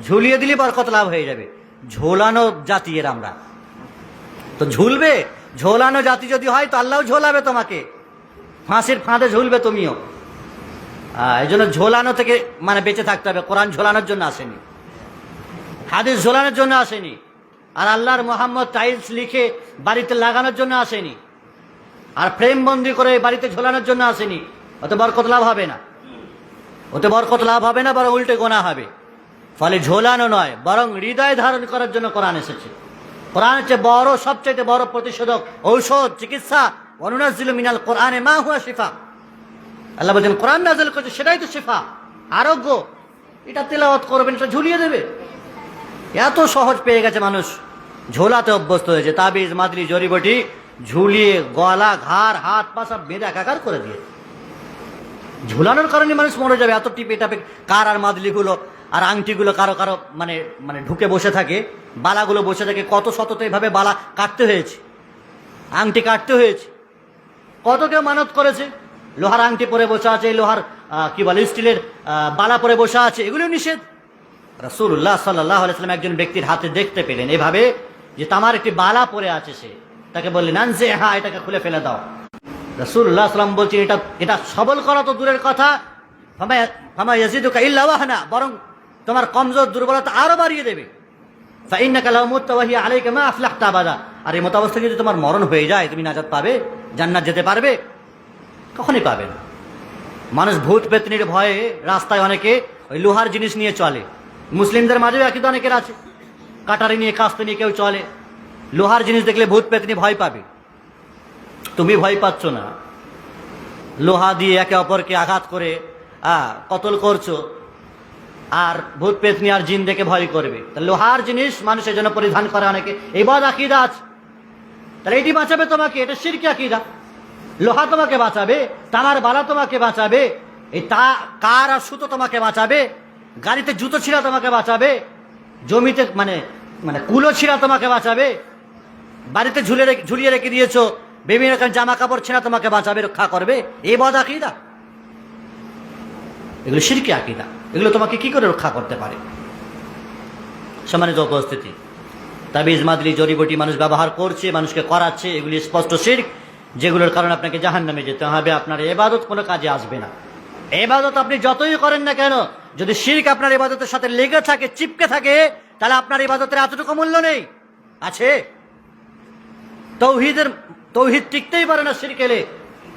[SPEAKER 1] ঝুলিয়ে দিলে বরকত লাভ হয়ে যাবে। ঝোলানো জাতি এর আমরা, তো ঝুলবে। ঝোলানো জাতি যদি হয় তো আল্লাহও ঝোলাবে তোমাকে, ফাঁসির ফাঁদে ঝুলবে তুমিও। এই জন্য ঝোলানো থেকে মানে বেঁচে থাকতে হবে। কোরআন ঝোলানোর জন্য আসেনি, হাদিস ঝোলানোর জন্য আসেনি, আর আল্লাহর মোহাম্মদ টাইলস লিখে বাড়িতে লাগানোর জন্য আসেনি, আর ফ্রেম বন্দি করে বাড়িতে ঝোলানোর জন্য আসেনি। ওতে বরকত লাভ হবে না, ওতে বরকত লাভ হবে না, বরং উল্টে গোনা হবে। ফলে ঝোলানো নয়, বরং হৃদয় ধারণ করার জন্য কোরআন এসেছে। কোরআন হচ্ছে বড়, সবচাইতে বড় প্রতিষেধক, ঔষধ, চিকিৎসা। ওয়ানুনাজ্জিলু মিনাল কোরআনে মা হুয়া শিফা। আল্লাহ বলেন কোরআন নাযিল করেছে, সেটাই তো শিফা, আরোগ্য। এটা তেলাওয়াত করবেন, এটা ঝুলিয়ে দেবে। এত সহজ পেয়ে গেছে মানুষ, ঝোলাতে অভ্যস্ত হয়েছে। তাবিজ মাদলি জড়িবটি ঝুলিয়ে গলা ঘাড় হাত পা সব বেঁধে একাকার করে দিয়ে, ঝুলানোর কারণে মানুষ মরে যাবে। এত টিপে টাপে কার আর মাদলিগুলো আর আংটিগুলো কারো কারো মানে মানে ঢুকে বসে থাকে, বালাগুলো বসে থাকে, কত শতত এইভাবে বালা কাটতে হয়েছে, আংটি কাটতে হয়েছে। কত কেউ মানত করেছে, লোহার আংটি পরে বসে আছে, লোহার কি বলে স্টিলের বালা পরে বসে আছে, এগুলো নিষেধ। রাসূলুল্লাহ সাল্লাল্লাহু আলাইহি ওয়াসাল্লাম একজন ব্যক্তির হাতে দেখতে পেলেন এভাবে যে তামার একটি বালা পরে আছে, সে তাকে বললেন আনজে, হ্যাঁ এটাকে খুলে ফেলে দাও। রাসূলুল্লাহ সাল্লাম বলছেন এটা সবল করা তো দূরের কথা, ফামা ইয়াজিদুকা ইল্লা ওয়াহনা, বরং তোমার কমজোর দুর্বলতা আরো বাড়িয়ে দেবে। ফাইন্নাকা লাউ মুত্তা ওয়া হিয়া আলাইকা মা আফলাহতা আবাদা, আর এই মত অবস্থা যদি তোমার মরণ হয়ে যায় তুমি নাজাত পাবে? জান্নাত যেতে পারবে? কখনই পাবে না। মানুষ ভূত পেতনির ভয়ে রাস্তায় অনেকে ওই লোহার জিনিস নিয়ে চলে। মুসলিমদের মাঝেও একই তো অনেকের আছে, কাটারি নিয়ে কাস্তে নিয়ে কেউ চলে। লোহার জিনিস দেখলে ভূত পেতনি ভয় পাবে। তুমি ভয় পাচ্ছ না, লোহা দিয়ে একে অপরকে আঘাত করে কতল করছো, আর ভূত পেতনি আর জিন দেখে ভয় করবে। লোহার জিনিস মানুষের জন্য পরিধান করে অনেকে, এই বদ আকীদা আছে। তাহলে এটি বাঁচাবে তোমাকে, এটা শিরকি আকীদা। লোহা তোমাকে বাঁচাবে, তামার বালা তোমাকে বাঁচাবে, এই কার আর সুতো তোমাকে বাঁচাবে, গাড়িতে জুতো ছিঁড়া তোমাকে বাঁচাবে, জমিতে মানে মানে কুলো ছিঁড়া তোমাকে বাঁচাবে, বাড়িতে ঝুলিয়ে রেখে দিয়েছো বিভিন্ন রকম জামা কাপড় ছিঁড়া তোমাকে বাঁচাবে, রক্ষা করবে। এই বদ আকীদা, এগুলো শিরকি আকীদা। এগুলো তোমাকে কি করে রক্ষা করতে পারে? সম্মানিত উপস্থিতি, তাবিজ মাদলি জড়িবুটি মানুষ ব্যবহার করছে, মানুষকে করাচ্ছে, এগুলি স্পষ্ট শিরক, যেগুলোর কারণে আপনাকে জাহান্নামে যেতে হবে। আপনার ইবাদত কোনো কাজে আসবে না। ইবাদত আপনি যতই করেন না কেন, যদি শিরক আপনার ইবাদতের সাথে লেগে থাকে, চিপকে থাকে, তাহলে আপনার ইবাদতের এতটুকু মূল্য নেই। আছে তৌহিদ টিকতেই পারে না শিরক এলে।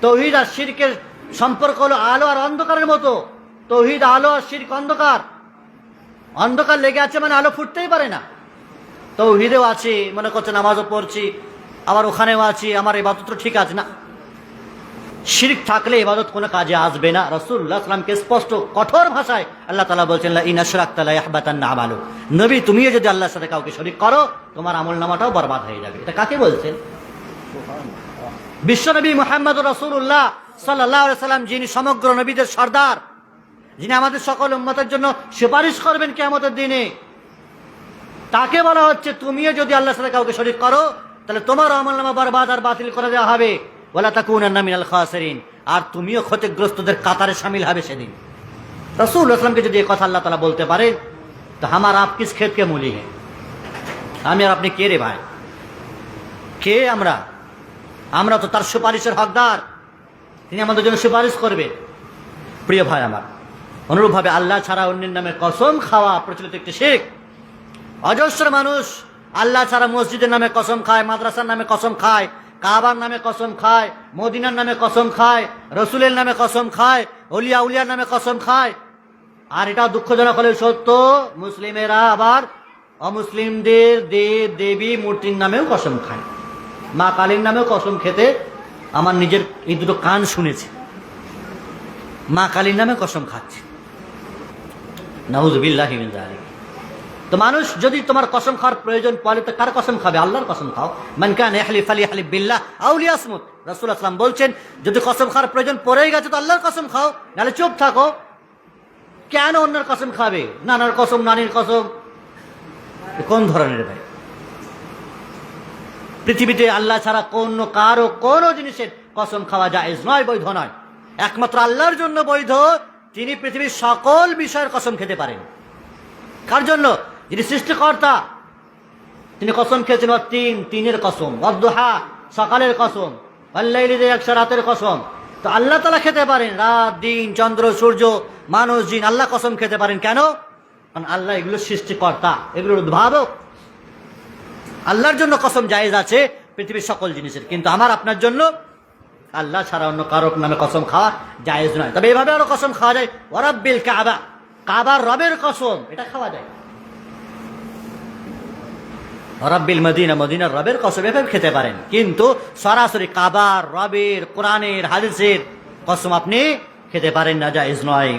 [SPEAKER 1] তৌহিদ আর শিরকের সম্পর্ক হলো আলো আর অন্ধকারের মতো। তৌহিদ আলো আর শিরক অন্ধকার। অন্ধকার লেগে আছে মানে আলো ফুটতেই পারে না। তৌহিদেও আছি, মনে করছে নামাজও পড়ছি, আবার ওখানেও আছি, আমার ইবাদত ঠিক আছে না। শিরক থাকলে ইবাদত কোনো কাজে আসবে না। রাসূলুল্লাহ সাল্লামকে স্পষ্ট কঠোর ভাষায় আল্লাহ তাআলা বলছেন, লা ইন আশরাকতা লা ইয়াহবাতান্না আমালু। নবী, তুমিও যদি আল্লাহর সাথে কাউকে শরীক করো, তোমার আমলনামাটাও বরবাদ হয়ে যাবে। এটা কাকে বলছেন? বিশ্বনবী মুহাম্মদুর রাসূলুল্লাহ সাল্লাল্লাহু আলাইহি সাল্লাম, যিনি সমগ্র নবীদের সর্দার, যিনি আমাদের সকল উম্মতের জন্য সুপারিশ করবেন কিয়ামতের দিনে, তাকে বলা হচ্ছে তুমিও যদি আল্লাহর সাথে কাউকে শরীক করো, তাহলে তোমার আমলনামা বরবাদ আর বাতিল করে দেওয়া হবে। ওয়ালা তাকুনান্না মিনাল খাসিরিন, আর তুমিও ক্ষতিগ্রস্তদের কাতারে শামিল হবে সেদিন। রাসূলুল্লাহ সাল্লামকে যদি এই কথা আল্লাহ তাআলা বলতে পারেন, তো আমার আপ কিস খেত কে মূলি হ্যাঁ? আমি আর আপনি কে রে ভাই? কে আমরা? আমরা তো তার সুপারিশের হকদার, তিনি আমাদের জন্য সুপারিশ করবে। প্রিয় ভাই আমার, অনুরূপভাবে আল্লাহ ছাড়া অন্যের নামে কসম খাওয়া প্রচলিত একটি শিরক। অজস্র মানুষ আল্লাহ ছাড়া মসজিদের নামে কসম খায়, মাদ্রাসার নামে কসম খায়, কাবার নামে কসম খায়, মদিনার নামে কসম খায়, রসুলের নামে কসম খায়, অলিয়া উলিয়ার নামে কসম খায়। আর এটা দুঃখজনক হলেও সত্য, মুসলিমেরা আবার অমুসলিমদের দেব দেবী মূর্তির নামেও কসম খায়। মা কালীর নামেও কসম খেতে আমার নিজের এই দুটো কান শুনেছি। মা কালীর নামে কসম খাচ্ছে, নাউযুবিল্লাহি মিন যালিক। তো মানুষ যদি তোমার কসম খাওয়ার প্রয়োজন পড়ে, তো কার কসম খাবে? আল্লাহর কসম খাও। মান কানা ইয়াহলিফ ফালিয়াহলিফ বিল্লাহ আও লিয়াসমুত। রাসূলুল্লাহ সাল্লাল্লাহু আলাইহি ওয়াসাল্লাম বলছেন, যদি কসম খাওয়ার প্রয়োজন পড়েই গেছে তো আল্লাহর কসম খাও, নাহলে চুপ থাকো। কেন অন্যের কসম খাবে? নানার কসম, নানির কসম, কোন ধরনের ভাই? পৃথিবীতে আল্লাহ ছাড়া কারো কোনো জিনিসের কসম খাওয়া জায়েজ নয়, বৈধ নয়। একমাত্র আল্লাহর জন্য বৈধ, তিনি পৃথিবীর সকল বিষয়ের কসম খেতে পারেন। কার জন্য? যিনি সৃষ্টিকর্তা, তিনি কসম খেয়েছেন তিনের কসম, ওয়াদ-দুহা সকালের কসম, ওয়াল-লাইলি ইয়াগশা রাতের কসম। তো আল্লাহ তাআলা খেতে পারেন, রাত দিন চন্দ্র সূর্য মানুষ জিন, আল্লাহ কসম খেতে পারেন। কেন? কারণ আল্লাহ এগুলো সৃষ্টিকর্তা, এগুলোর উদ্ভাবক। আল্লাহর জন্য কসম জায়েজ আছে পৃথিবীর সকল জিনিসের, কিন্তু আমার আপনার জন্য আল্লাহ ছাড়া অন্য কারো নামে কসম খাওয়া জায়েজ নয়। তবে এভাবে আরো কসম খাওয়া যায়, ওয়ারাব্বিল কাবা, কাবার রবের কসম, এটা খাওয়া যায়। রব্বিল মদিনা, মদিনার রবের কসম, এভাবে খেতে পারেন। কিন্তু সরাসরি কাবার রবের, কোরআনের, হাদিসের কসম আপনি খেতে পারেন না, জায়েজ নয়।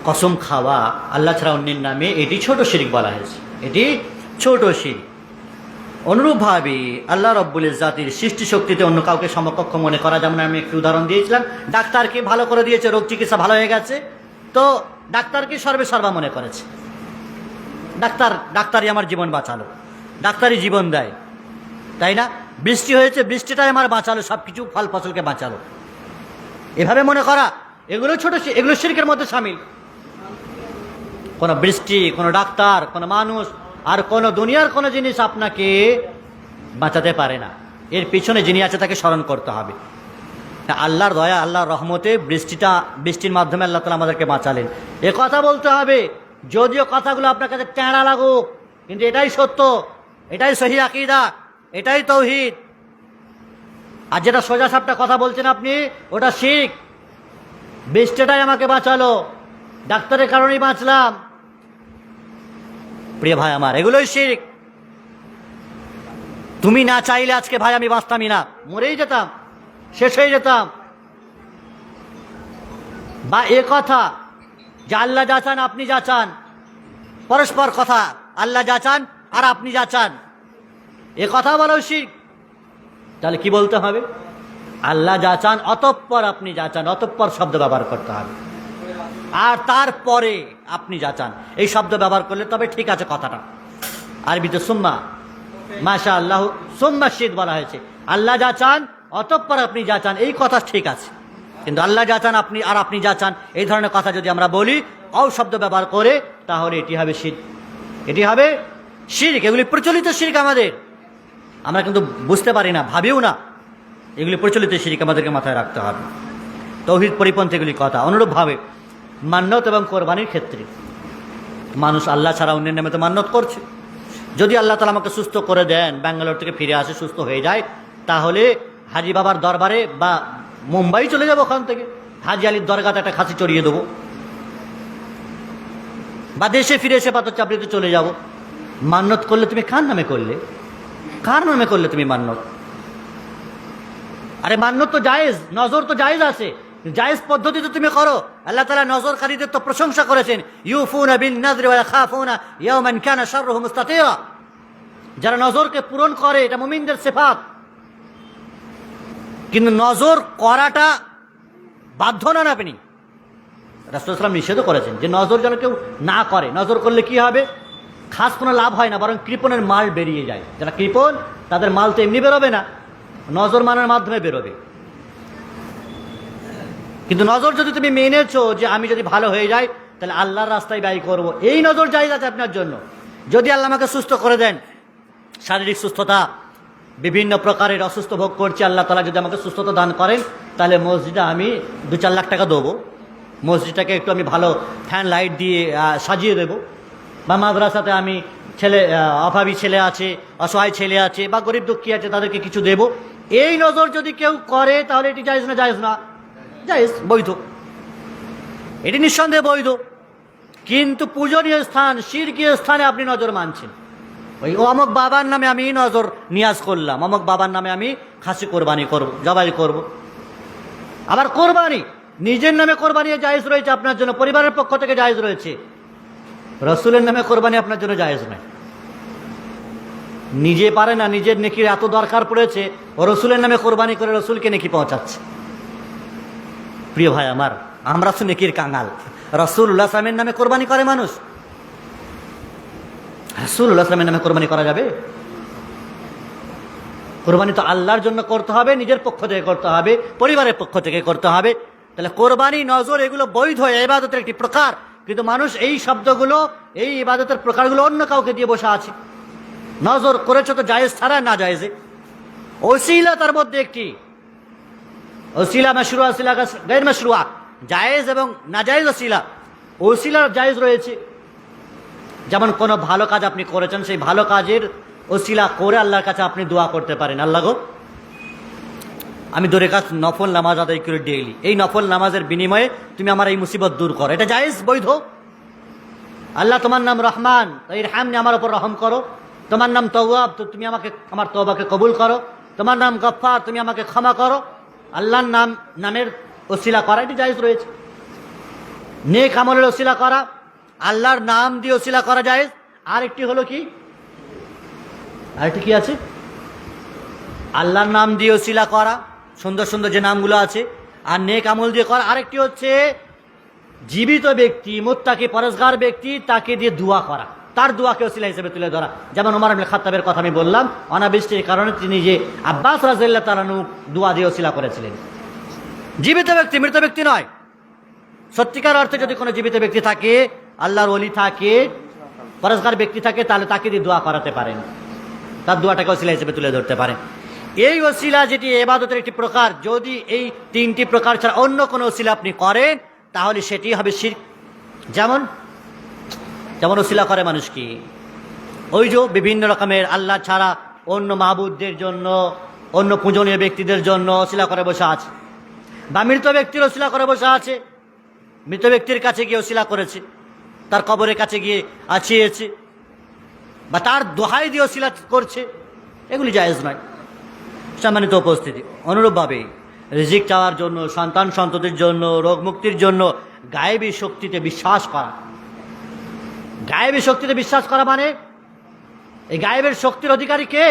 [SPEAKER 1] কসম খাওয়া আল্লাহ ছাড়া অন্যের নামে, এটি ছোট শিরক বলা হয়েছে, এটি ছোট শিরক। অনুরূপভাবে আল্লাহ রব্বুল ইজ্জাতের সৃষ্টি শক্তিতে অন্য কাউকে সমকক্ষ মনে করা, যেমন আমি একটু উদাহরণ দিয়েছিলাম, ডাক্তারকে ভালো করে দিয়েছে, রোগ চিকিৎসা ভালো হয়ে গেছে, তো ডাক্তারকে সর্বেসর্বা মনে করেছে। ডাক্তারই আমার জীবন বাঁচালো, ডাক্তারই জীবন দেয়, তাই না? বৃষ্টি হয়েছে, বৃষ্টিটাই আমার বাঁচালো, সব কিছু ফল ফসলকে বাঁচালো, এভাবে মনে করা, এগুলো ছোট, এগুলো শিরকের মধ্যে শামিল। কোনো বৃষ্টি, কোনো ডাক্তার, কোনো মানুষ আর কোনো দুনিয়ার কোনো জিনিস আপনাকে বাঁচাতে পারে না। এর পিছনে যিনি আছে তাকে স্মরণ করতে হবে। আল্লাহর দয়া, আল্লাহর রহমতে বৃষ্টির মাধ্যমে আল্লাহ তাআলা আমাদেরকে বাঁচালেন, এ কথা বলতে হবে। যদিও কথাগুলো আপনার কাছে ট্যাঁড়া লাগুক, কিন্তু এটাই সত্য, এটাই সহিহ আকীদা, এটাই তাওহীদ। আর যেটা সোজা সাপটা কথা বলছেন আপনি, ওটা শিরক। বৃষ্টিটাই আমাকে বাঁচালো, ডাক্তারের কারণেই বাঁচলাম। প্রিয় ভাই আমার, এগুলোই শিরক। তুমি না চাইলে আজকে ভাই আমি বাঁচতামই না, মরেই যেতাম, শেষ হয়ে যেতাম। বা এ কথা যে আল্লাহ যা চান আপনি যা চান, পরস্পর কথা, আল্লাহ যা চান আর আপনি যা চান, এ কথা বলা শিরক। তাহলে কি বলতে হবে? আল্লাহ যা চান অতঃপর আপনি যা চান, অতঃপর শব্দ ব্যবহার করতে হবে। আর তারপরে আপনি যা চান এই শব্দ ব্যবহার করলে তবে ঠিক আছে কথাটা। আরবিতে সুম্মা, মাশা আল্লাহ সুম্মা শীত বলা হয়েছে। আল্লাহ যা চান অতঃপর আপনি যা চান, এই কথা ঠিক আছে। কিন্তু আল্লাহ যা চান আপনি আর আপনি যা চান, এই ধরনের কথা যদি আমরা বলি শব্দ ব্যবহার করে, তাহলে এটি হবে শিরক, এটি হবে শিরক। এগুলি প্রচলিত শিরক আমাদের, আমরা কিন্তু বুঝতে পারি না, ভাবিও না। এগুলি প্রচলিত শিরক, আমাদেরকে মাথায় রাখতে হবে। তৌহিদ পরিপন্থী এগুলি কথা। অনুরূপভাবে মান্যত এবং কোরবানির ক্ষেত্রে মানুষ আল্লাহ ছাড়া অন্যের নামে তো মান্যত করছে। যদি আল্লাহ তাআলা আমাকে সুস্থ করে দেন, ব্যাঙ্গালোর থেকে ফিরে আসে, সুস্থ হয়ে যায়, তাহলে হাজি বাবার দরবারে বা মুম্বাই চলে যাবো, ওখান থেকে হাজি আলীর দরগাতে একটা খাসি চড়িয়ে দেবো, বা দেশে ফিরে এসে পাথর চাপড়িতে চলে যাব। মান্যত করলে তুমি কার নামে করলে? কার নামে করলে তুমি মান্যত? আরে মান্যত তো জায়েজ, নজর তো জায়েজ আছে, জায়েজ পদ্ধতিতে তুমি করো। আল্লাহ তাআলা নজরকারীদের তো প্রশংসা করেছেন, ইউফুনা বিন নাযরি ওয়া ইয়াখাফুনা ইয়াওমান কানা শাররুহু মুস্তাতিরা। যারা নজরকে পূরণ করে, এটা মুমিনদের সিফাত। কিন্তু নজর করাটা বাধ্য নন আপনি। রাসূলুল্লাহ সাল্লাল্লাহু আলাইহি ওয়াসাল্লাম নিষেধ করেছেন যে নজর যেন কেউ না করে। নজর করলে কি হবে? খাস কোনো লাভ হয় না, বরং কৃপণের মাল বেরিয়ে যায়। যারা কৃপণ তাদের মাল তো এমনি বেরোবে না, নজর মানার মাধ্যমে বেরোবে। কিন্তু নজর যদি তুমি মেনেছো যে আমি যদি ভালো হয়ে যাই তাহলে আল্লাহর রাস্তায় ব্যয় করব, এই নজর জায়েজ আছে আপনার জন্য। যদি আল্লাহ আমাকে সুস্থ করে দেন, শারীরিক সুস্থতা, বিভিন্ন প্রকারের অসুস্থ ভোগ করছি, আল্লাহ তাআলা যদি আমাকে সুস্থতা দান করেন, তাহলে মসজিদে আমি 2-4 লাখ টাকা দেবো, মসজিদটাকে একটু আমি ভালো ফ্যান লাইট দিয়ে সাজিয়ে দেবো। বা মাদ্রাসাতে আমি ছেলে, অভাবী ছেলে আছে, অসহায় ছেলে আছে, বা গরিব দুঃখী আছে, তাদেরকে কিছু দেব। এই নজর যদি কেউ করে তাহলে এটি জায়েজ না? জায়েজ না? জায়েজ, বৈধ, এটি নিঃসন্দেহে বৈধ। কিন্তু পূজনীয় স্থান, শিরকীয় স্থানে আপনি নজর মানছেন। ওই অমুক বাবার নামে আমি নজর নিয়াজ করলাম, অমুক বাবার নামে আমি খাসি কোরবানি করব, জবাই করব। আবার কোরবানি নিজের নামে কোরবানি জায়েজ রয়েছে আপনার জন্য, পরিবারের পক্ষ থেকে জায়েজ রয়েছে। রসুলের নামে কোরবানি আপনার জন্য জায়েজ নয়। নিজে পারে না, নিজের নেকির এত দরকার পড়েছে, ও রসুলের নামে কোরবানি করে রসুলকে নেকি পৌঁছাচ্ছে। প্রিয় ভাই আমার, আমরা তো নেকির কাঙাল। রাসূলুল্লাহ সাল্লাল্লাহু আলাইহি ওয়াসাল্লামের নামে কোরবানি করে মানুষ, রাসূলুল্লাহ সাল্লাল্লাহু আলাইহি ওয়াসাল্লামের নামে কোরবানি করা যাবে? কোরবানি তো আল্লাহর জন্য করতে হবে, নিজের পক্ষ থেকে করতে হবে, পরিবারের পক্ষ থেকে করতে হবে। তাহলে কোরবানি, নজর এগুলো বৈধ, ইবাদতের একটি প্রকার। কিন্তু মানুষ এই শব্দগুলো, এই ইবাদতের প্রকারগুলো অন্য কাউকে দিয়ে বসে আছে। নজর করেছো তো জায়েজ ছাড়া না জায়েজে। ওসিলা তার মধ্যে একটি, ওসিলা মাশরুআ, ওসিলা গায়র মাশরুআ, জায়েজ এবং নাজায়েজ ওসিলা। ওসিলার জায়েজ রয়েছে, যেমন কোনো ভালো কাজ আপনি করেছেন, সেই ভালো কাজের ওসিলা করে আল্লাহর কাছে আপনি দোয়া করতে পারেন, আল্লাহ গো আমি 2 রাকাত নফল নামাজ আদায় করি ডেইলি, এই নফল নামাজের বিনিময়ে তুমি আমার এই মুসিবত দূর করো, এটা জায়েজ, বৈধ। আল্লাহ তোমার নাম রহমান, তাই রহমনি, আমার উপর রহম করো। তোমার নাম তওয়াব, তো তুমি আমাকে, আমার তওবাকে কবুল করো। তোমার নাম গফফার, তুমি আমাকে ক্ষমা করো। আল্লাহর নামের ওসিলা করা এটি জায়েজ রয়েছে। নেক আমলের ওসিলা করা, আল্লাহর নাম দিয়ে ওসিলা করা জায়েজ। আরেকটি হলো কি, আরেকটি কি আছে? আল্লাহর নাম দিয়ে ওসিলা করা, সুন্দর সুন্দর যে নামগুলো আছে, আর নেক আমল দিয়ে করা। আরেকটি হচ্ছে জীবিত ব্যক্তি, মুত্তাকি, পরেজগার ব্যক্তি, তাকে দিয়ে দোয়া করা, তার দোয়াকে ওসিলা হিসেবে তুলে ধরা। যেমন ওমর ইবনে খাত্তাবের কথা আমি বললাম, অনাবৃষ্টির কারণে তিনি যে আব্বাস রাদিয়াল্লাহু তাআলা আনহু দোয়া দিয়ে ওসিলা করেছিলেন। জীবিত ব্যক্তি, মৃত ব্যক্তি নয়। সত্যিকার অর্থে যদি কোনো জীবিত ব্যক্তি থাকে, আল্লাহর ওলি থাকে, পরেজগার ব্যক্তি থাকে, তাহলে তাকে দিয়ে দোয়া করাতে পারেন, তার দোয়াটাকে ওসিলা হিসেবে তুলে ধরতে পারেন। এই ওসিলা যেটি ইবাদতের একটি প্রকার, যদি এই 3টি প্রকার ছাড়া অন্য কোনো ওসিলা আপনি করেন তাহলে সেটি হবে শিরক। যেমন ওসিলা করে মানুষ কি, ওই যে বিভিন্ন রকমের আল্লাহ ছাড়া অন্য মাবুদদের জন্য অন্য পূজনীয় ব্যক্তিদের জন্য অশিলা করে বসে আছে, বা মৃত ব্যক্তির অশিলা করে বসে আছে, মৃত ব্যক্তির কাছে গিয়ে অশিলা করেছে, তার কবরের কাছে গিয়ে আছিয়েছে, বা তার দোহাই দিয়ে অশিলা করছে, এগুলি জায়েজ নয়। সম্মানিত উপস্থিতি, অনুরূপভাবে রিজিক চাওয়ার জন্য, সন্তান সন্ততির জন্য, রোগ মুক্তির জন্য গায়েবী শক্তিতে বিশ্বাস করা। গায়েবী শক্তিতে বিশ্বাস করা মানে এই গায়েবের শক্তির অধিকারী কে?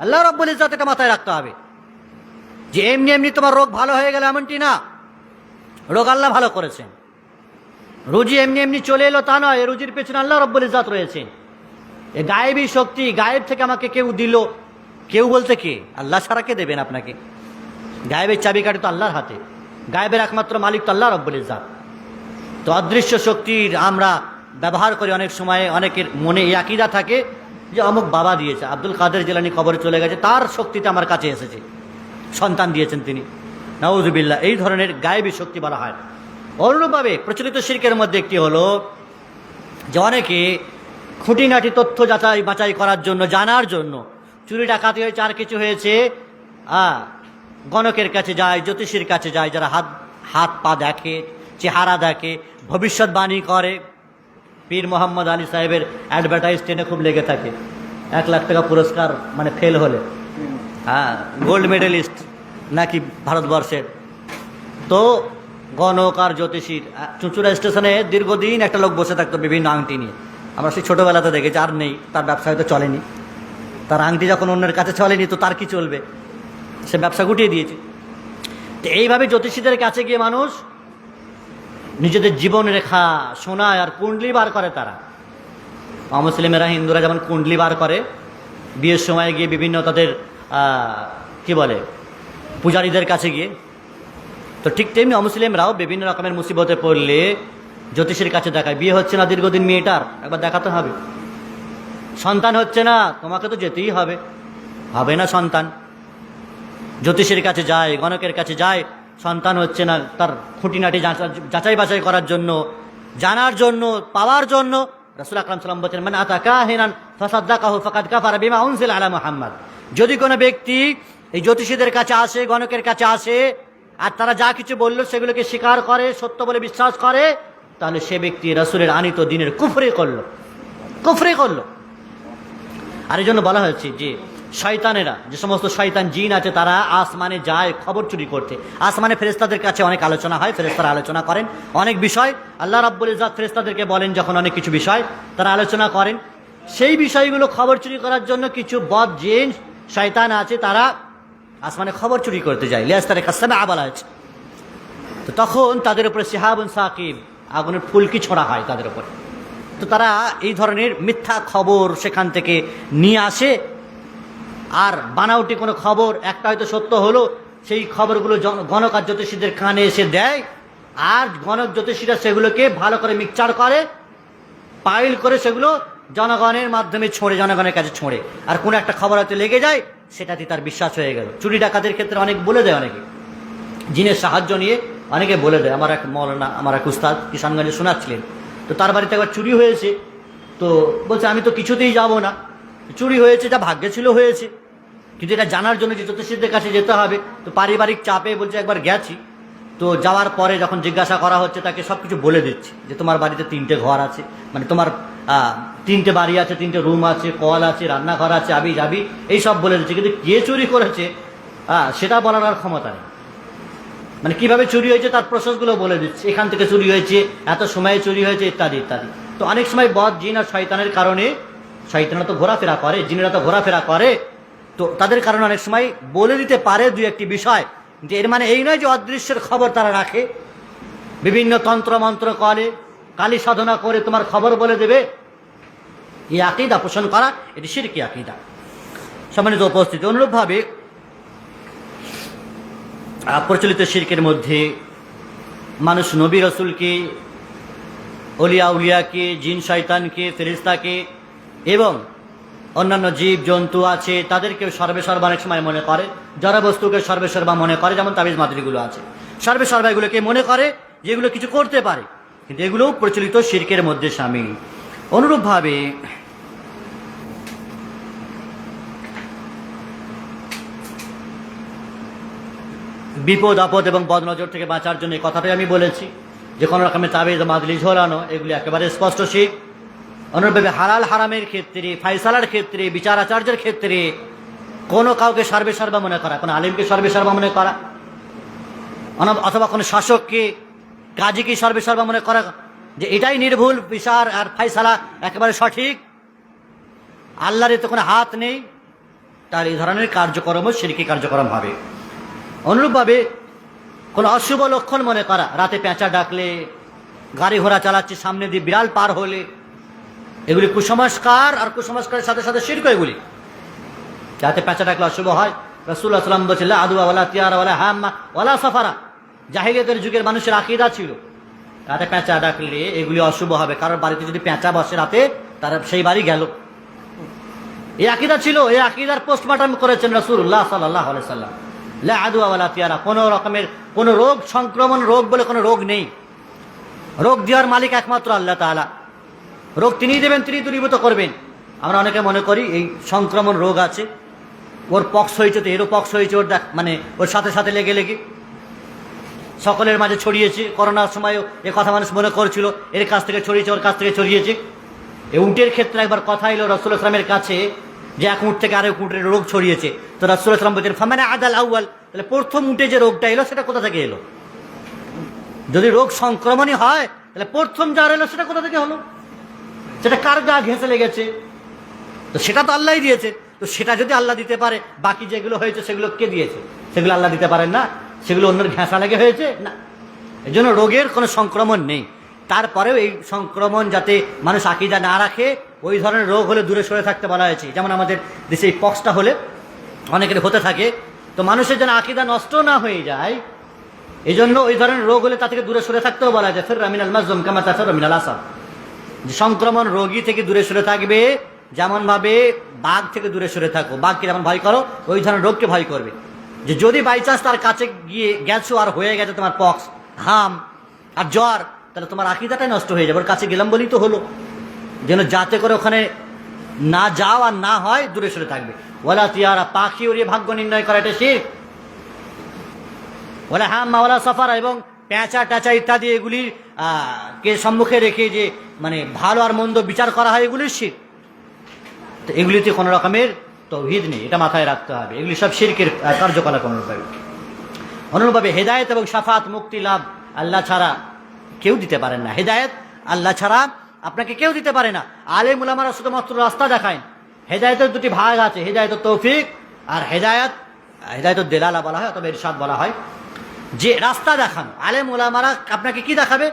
[SPEAKER 1] আল্লাহ রাব্বুল ইজ্জত। এটা মাথায় রাখতে হবে যে এমনি এমনি তোমার রোগ ভালো হয়ে গেল এমনটি না, রোগ আল্লাহ ভালো করেছেন। রুজি এমনি এমনি চলে এলো তা নয়, রুজির পেছনে আল্লাহ রাব্বুল ইজ্জত রয়েছে। এই গায়েবী শক্তি, গায়েব থেকে আমাকে কেউ দিল, কেউ বলতে কে? আল্লাহ ছাড়া কে দেবেন আপনাকে? গায়েবের চাবিকাঠি তো আল্লাহর হাতে, গায়েবের একমাত্র মালিক তো আল্লাহ রাব্বুল ইজ্জত। তো অদৃশ্য শক্তির আমরা ব্যবহার করি অনেক সময়, অনেকের মনে এই আকীদা থাকে যে অমুক বাবা দিয়েছে, আব্দুল কাদের জিলানী কবরে চলে গেছে, তার শক্তিতে আমার কাছে এসেছে, সন্তান দিয়েছেন তিনি, নাউযুবিল্লাহ। এই ধরনের গায়েবী শক্তি বলা হয়। অনুরূপভাবে প্রচলিত শিরকের মধ্যে একটি হলো যে অনেকে খুঁটিনাটি তথ্য যাচাই বাছাই করার জন্য, জানার জন্য, চুরি ডাকাতি হয়েছে আর কিছু হয়েছে, গণকের কাছে যায়, জ্যোতিষীর কাছে যায়, যারা হাত পা দেখে, চেহারা দেখে, ভবিষ্যৎবাণী করে। পীর মোহাম্মদ আলী সাহেবের অ্যাডভার্টাইজ টেনে খুব লেগে থাকে, 1 লাখ টাকা পুরস্কার মানে ফেল হলে, গোল্ড মেডেলিস্ট নাকি ভারতবর্ষের। তো গণক আর জ্যোতিষীর চুঁচুড়া স্টেশনে দীর্ঘদিন একটা লোক বসে থাকতো বিভিন্ন আংটি নিয়ে। আমরা সেই ছোটোবেলাতে দেখেছি, আর নেই, তার ব্যবসা হয়তো চলেনি। তার আংটি যখন অন্যের কাছে চলেনি তো তার কি চলবে, সে ব্যবসা গুটিয়ে দিয়েছে। তো এইভাবে জ্যোতিষীদের কাছে গিয়ে মানুষ নিজেদের জীবন রেখা শোনায় আর কুণ্ডলি বার করে। তারা অমুসলিমেরা, হিন্দুরা যেমন কুণ্ডলি বার করে বিয়ের সময় গিয়ে বিভিন্ন তাদের কি বলে পূজারীদের কাছে গিয়ে, তো ঠিক তেমনি অমুসলিমরাও বিভিন্ন রকমের মুসিবতে পড়লে জ্যোতিষীর কাছে দেখায়। বিয়ে হচ্ছে না দীর্ঘদিন মেয়েটার, একবার দেখাতে হবে। সন্তান হচ্ছে না, তোমাকে তো যেতেই হবে, হবে না সন্তান, জ্যোতিষীর কাছে যায়, গণকের কাছে যায়, সন্তান হচ্ছে না, তার খুঁটিনাটি যাচাই বাছাই করার জন্য, জানার জন্য, পাওয়ার জন্য। রাসূল আকরাম সাল্লাল্লাহু আলাইহি ওয়াসাল্লাম বলেন, মান আতা কাহিনান ফাসাদ্দাকাহু ফাকাদ কাফারা বিমা উনজিলা আলা মুহাম্মদ। যদি কোনো ব্যক্তি এই জ্যোতিষীদের কাছে আসে, গণকের কাছে আসে, আর তারা যা কিছু বললো সেগুলোকে স্বীকার করে, সত্য বলে বিশ্বাস করে, তাহলে সে ব্যক্তি রাসূলের আনিত দ্বীনের কুফরি করলো। আর এই জন্য বলা হয়েছে যে শয়তানেরা, যে সমস্ত শয়তান জিন আছে, তারা আসমানে যায় খবর চুরি করতে। আসমানে ফেরেশতাদের কাছে অনেক আলোচনা হয়, ফেরেশতারা আলোচনা করেন অনেক বিষয়। আল্লাহ রাব্বুল ইজ্জত ফেরেশতাদেরকে বলেন যখন অনেক কিছু বিষয় তারা আলোচনা করেন, সেই বিষয়গুলো খবর চুরি করার জন্য কিছু বদ জিন শয়তান আছে, তারা আসমানে খবর চুরি করতে যায়। লিয়াস্তারে কাসামা বলা হয়েছে। তো তখন তাদের উপরে শিহাবুন সাকিব, আগুনের ফুলকি ছোড়া হয় তাদের উপরে। তো তারা এই ধরনের মিথ্যা খবর সেখান থেকে নিয়ে আসে, আর বানাউটি কোনো খবর একটা হয়তো সত্য হলো, সেই খবরগুলো গণক আর জ্যোতিষীদের কানে এসে দেয়, আর গণক জ্যোতিষীরা সেগুলোকে ভালো করে মিক্সচার করে, পাইল করে সেগুলো জনগণের মাধ্যমে ছোঁড়ে, জনগণের কাছে ছোঁড়ে। আর কোনো একটা খবর হয়তো লেগে যায়, সেটাতে তার বিশ্বাস হয়ে গেল। চুরি ডাকাতের ক্ষেত্রে অনেক বলে দেয়, অনেকে জিনের সাহায্য নিয়ে অনেকে বলে দেয়। আমার এক মৌলানা, আমার এক উস্তাদ কিষানগঞ্জে শোনাচ্ছিলেন, তো তার বাড়িতে একবার চুরি হয়েছে, তো বলছে আমি তো কিছুতেই যাব না, চুরি হয়েছে, যা ভাগ্যে ছিল হয়েছে, কিন্তু এটা জানার জন্য যে জ্যোতিষীদের কাছে যেতে হবে। তো পারিবারিক চাপে বলছে একবার গেছি, তো যাওয়ার পরে যখন জিজ্ঞাসা করা হচ্ছে তাকে সব কিছু বলে দিচ্ছে যে তোমার বাড়িতে 3টে ঘর আছে, মানে তোমার 3টে বাড়ি আছে, 3টে রুম আছে, কল আছে, রান্নাঘর আছে, আবি যাবি, এইসব বলে দিচ্ছে। কিন্তু কে চুরি করেছে সেটা বলার আর ক্ষমতা নেই। মানে কিভাবে চুরি হয়েছে তার প্রসেসগুলো বলে দিচ্ছে, এখান থেকে চুরি হয়েছে, এত সময়ে চুরি হয়েছে, ইত্যাদি ইত্যাদি। তো অনেক সময় বদ জিন আর শয়তানের কারণে, শয়তানরা তো ঘোরাফেরা করে, জিনেরা তো ঘোরাফেরা করে, তো তাদের কারণে অনেক সময় বলে দিতে পারে 2-1টি বিষয়। যে এর মানে এই নয় যে অদৃশ্যের খবর তারা রাখে, বিভিন্ন তন্ত্র মন্ত্র করে, কালী সাধনা করে তোমার খবর বলে দেবে। এই আকীদা পোষণ করা, এটি শিরকি আকীদা। সম্মানিত উপস্থিতি, অনুরূপভাবে প্রচলিত শিরকের মধ্যে মানুষ নবী রসুলকে, অলিয়া উলিয়াকে, জিন শয়তানকে, ফেরেশতাকে এবং অন্যান্য জীব জন্তু আছে তাদেরকে সর্বেসর্বা অনেক সময় মনে করে, জড় বস্তুকে সর্বেসর্বা মনে করে, যেমন তাবিজ মাদরিগুলো আছে, সর্বেসর্বা এগুলোকে মনে করে যেগুলো কিছু করতে পারে, কিন্তু এগুলোও প্রচলিত শিরকের মধ্যে শামিল। অনুরূপভাবে বিপদ আপদ এবং বদনজর থেকে বাঁচার জন্য এই কথাটাই আমি বলেছি যে কোনো রকমের তাবিজ মাজলিস ঝোলানো এগুলি একেবারে স্পষ্ট শিরক। অনুরূপভাবে হালাল হারামের ক্ষেত্রে, ফাইসালার ক্ষেত্রে, বিচার আচার্যের ক্ষেত্রে কোনো কাউকে সর্বেসর্বা মনে করা, কোনো আলিমকে সর্বেসর্বা মনে করা, অথবা কোনো শাসককে, কাজীকে সর্বেসর্বা মনে করা যে এটাই নির্ভুল বিচার আর ফাইসালা একেবারে সঠিক, আল্লাহর এতে কোনো হাত নেই, তার এই ধরনের কার্যক্রমও শিরকি কার্যক্রম হবে। অনুরূপভাবে কোনো অশুভ লক্ষণ মনে করা, রাতে পেঁচা ডাকলে, গাড়ি ঘোড়া চালাচ্ছে সামনে দিয়ে বিড়াল পার হলে, এগুলি কুসংস্কার, আর কুসংস্কারের সাথে সাথে শিরক। এগুলি যাতে পেঁচা ডাকলে অশুভ হয়, রাসূলুল্লাহ সাল্লাল্লাহু আলাইহি ওয়াসাল্লাম বলেছিলেন আদুয়া ওয়ালা তিয়ারা ওয়ালা হাম্মা ওয়ালা সাফারা। জাহিলিয়াতের যুগের মানুষের আকীদা ছিল রাতে পেঁচা ডাকলে এগুলি অশুভ হবে, কারণ বাড়িতে যদি পেঁচা বসে রাতে তার সেই বাড়ি গেল। এই আকীদা ছিল, এই আকীদার পোস্টমর্টম করেছেন রাসূলুল্লাহ সাল্লাল্লাহু আলাইহি ওয়াসাল্লাম। লা আদুয়া ওয়ালা তিয়ারা, কোনো রকমের কোনো রোগ সংক্রমণ, রোগ বলে কোনো রোগ নেই। রোগ দেওয়ার মালিক একমাত্র আল্লাহ তাআলা। রোগ তিনিই দেবেন, তিনি দূরীভূত করবেন। আমরা অনেকে মনে করি এই সংক্রমণ রোগ আছে, ওর পক্স হয়েছে তো এরও পক্স হয়েছে, ওর মানে ওর সাথে সাথে লেগে লেগে সকলের মাঝে ছড়িয়েছে। করোনার সময়ও এ কথা মানুষ মনে করছিল, এর কাছ থেকে ছড়িয়েছে, ওর কাছ থেকে ছড়িয়েছে। এই উটের ক্ষেত্রে একবার কথা এলো রাসূলুল্লাহ সাল্লাল্লাহু আলাইহি ওয়াসাল্লামের কাছে যে এক উট থেকে আরেক উটের রোগ ছড়িয়েছে। তো রাসূলুল্লাহ সাল্লাল্লাহু আলাইহি ওয়াসাল্লাম বলছেন ফামানা আদাল আউয়াল, তাহলে প্রথম উটে যে রোগটা এলো সেটা কোথা থেকে এলো? যদি রোগ সংক্রমণই হয় তাহলে প্রথম যার এলো সেটা কোথা থেকে হলো? সেটা কার গা ঘেঁষে লেগেছে? তো সেটা তো আল্লাহই দিয়েছে। তো সেটা যদি আল্লাহ দিতে পারে, বাকি যেগুলো হয়েছে সেগুলো কে দিয়েছে? সেগুলো আল্লাহ দিতে পারেন না? সেগুলো অন্যের ঘেঁষা লেগে হয়েছে না। এই জন্য রোগের কোনো সংক্রমণ নেই। তারপরেও এই সংক্রমণ যাতে মানুষ আকীদা না রাখে, ওই ধরনের রোগ হলে দূরে সরে থাকতে বলা হয়েছে। যেমন আমাদের দেশে এই পক্সটা হলে অনেকের হতে থাকে, তো মানুষের যেন আকীদা নষ্ট না হয়ে যায়, এই জন্য ওই ধরনের রোগ হলে তা থেকে দূরে সরে থাকতেও বলা যায়। ফিররা মিনাল মাজলুম কামা তাফিরু মিনাল আসাদ, যে সংক্রমণ রোগী থেকে দূরে সরে থাকবে যেমনভাবে বাঘ থেকে দূরে সরে থাকো, বাঘকে যেমন ভয় করো ওই ধরনের রোগকে ভয় করবে। যে যদি বাই চান্স তার কাছে গিয়ে গেছো আর হয়ে গেছে তোমার পক্স, হাম আর জ্বর, তাহলে তোমার আকীদাটাই নষ্ট হয়ে যাবে। ওর কাছে গেলাম বলেই তো হলো, যেন যাতে করে ওখানে না যাও আর না হয় দূরে সরে থাকবে। ওয়ালা তিয়ারা, পাখি উড়িয়ে ভাগ্য নির্ণয় করা এটা শিরক। ওয়ালা হাম্মা ওয়ালা সাফারা, এবং পেঁচা টেঁচা ইত্যাদি এগুলির কে সম্মুখে রেখে যে মানে ভালো আর মন্দ বিচার করা হয়, এগুলির শিরক। তো এগুলিতে কোনো রকমের তাওহীদ নেই, এটা মাথায় রাখতে হবে। এগুলি সব শিরকের কার্যকলাপ। অনুরূপভাবে হেদায়েত এবং শাফাত, মুক্তি লাভ আল্লাহ ছাড়া কেউ দিতে পারেন না। হেদায়েত আল্লাহ ছাড়া আপনাকে কেউ দিতে পারে না। আলেম উলামারা শুধুমাত্র রাস্তা দেখায়। হেদায়েতের দুটি ভাগ আছে, হেদায়েত তৌফিক আর হেদায়েত দেলালা বলা হয় অথবা ইরশাদ বলা হয়। যে রাস্তা দেখানো, আলেম উলামারা আপনাকে কি দেখাবে?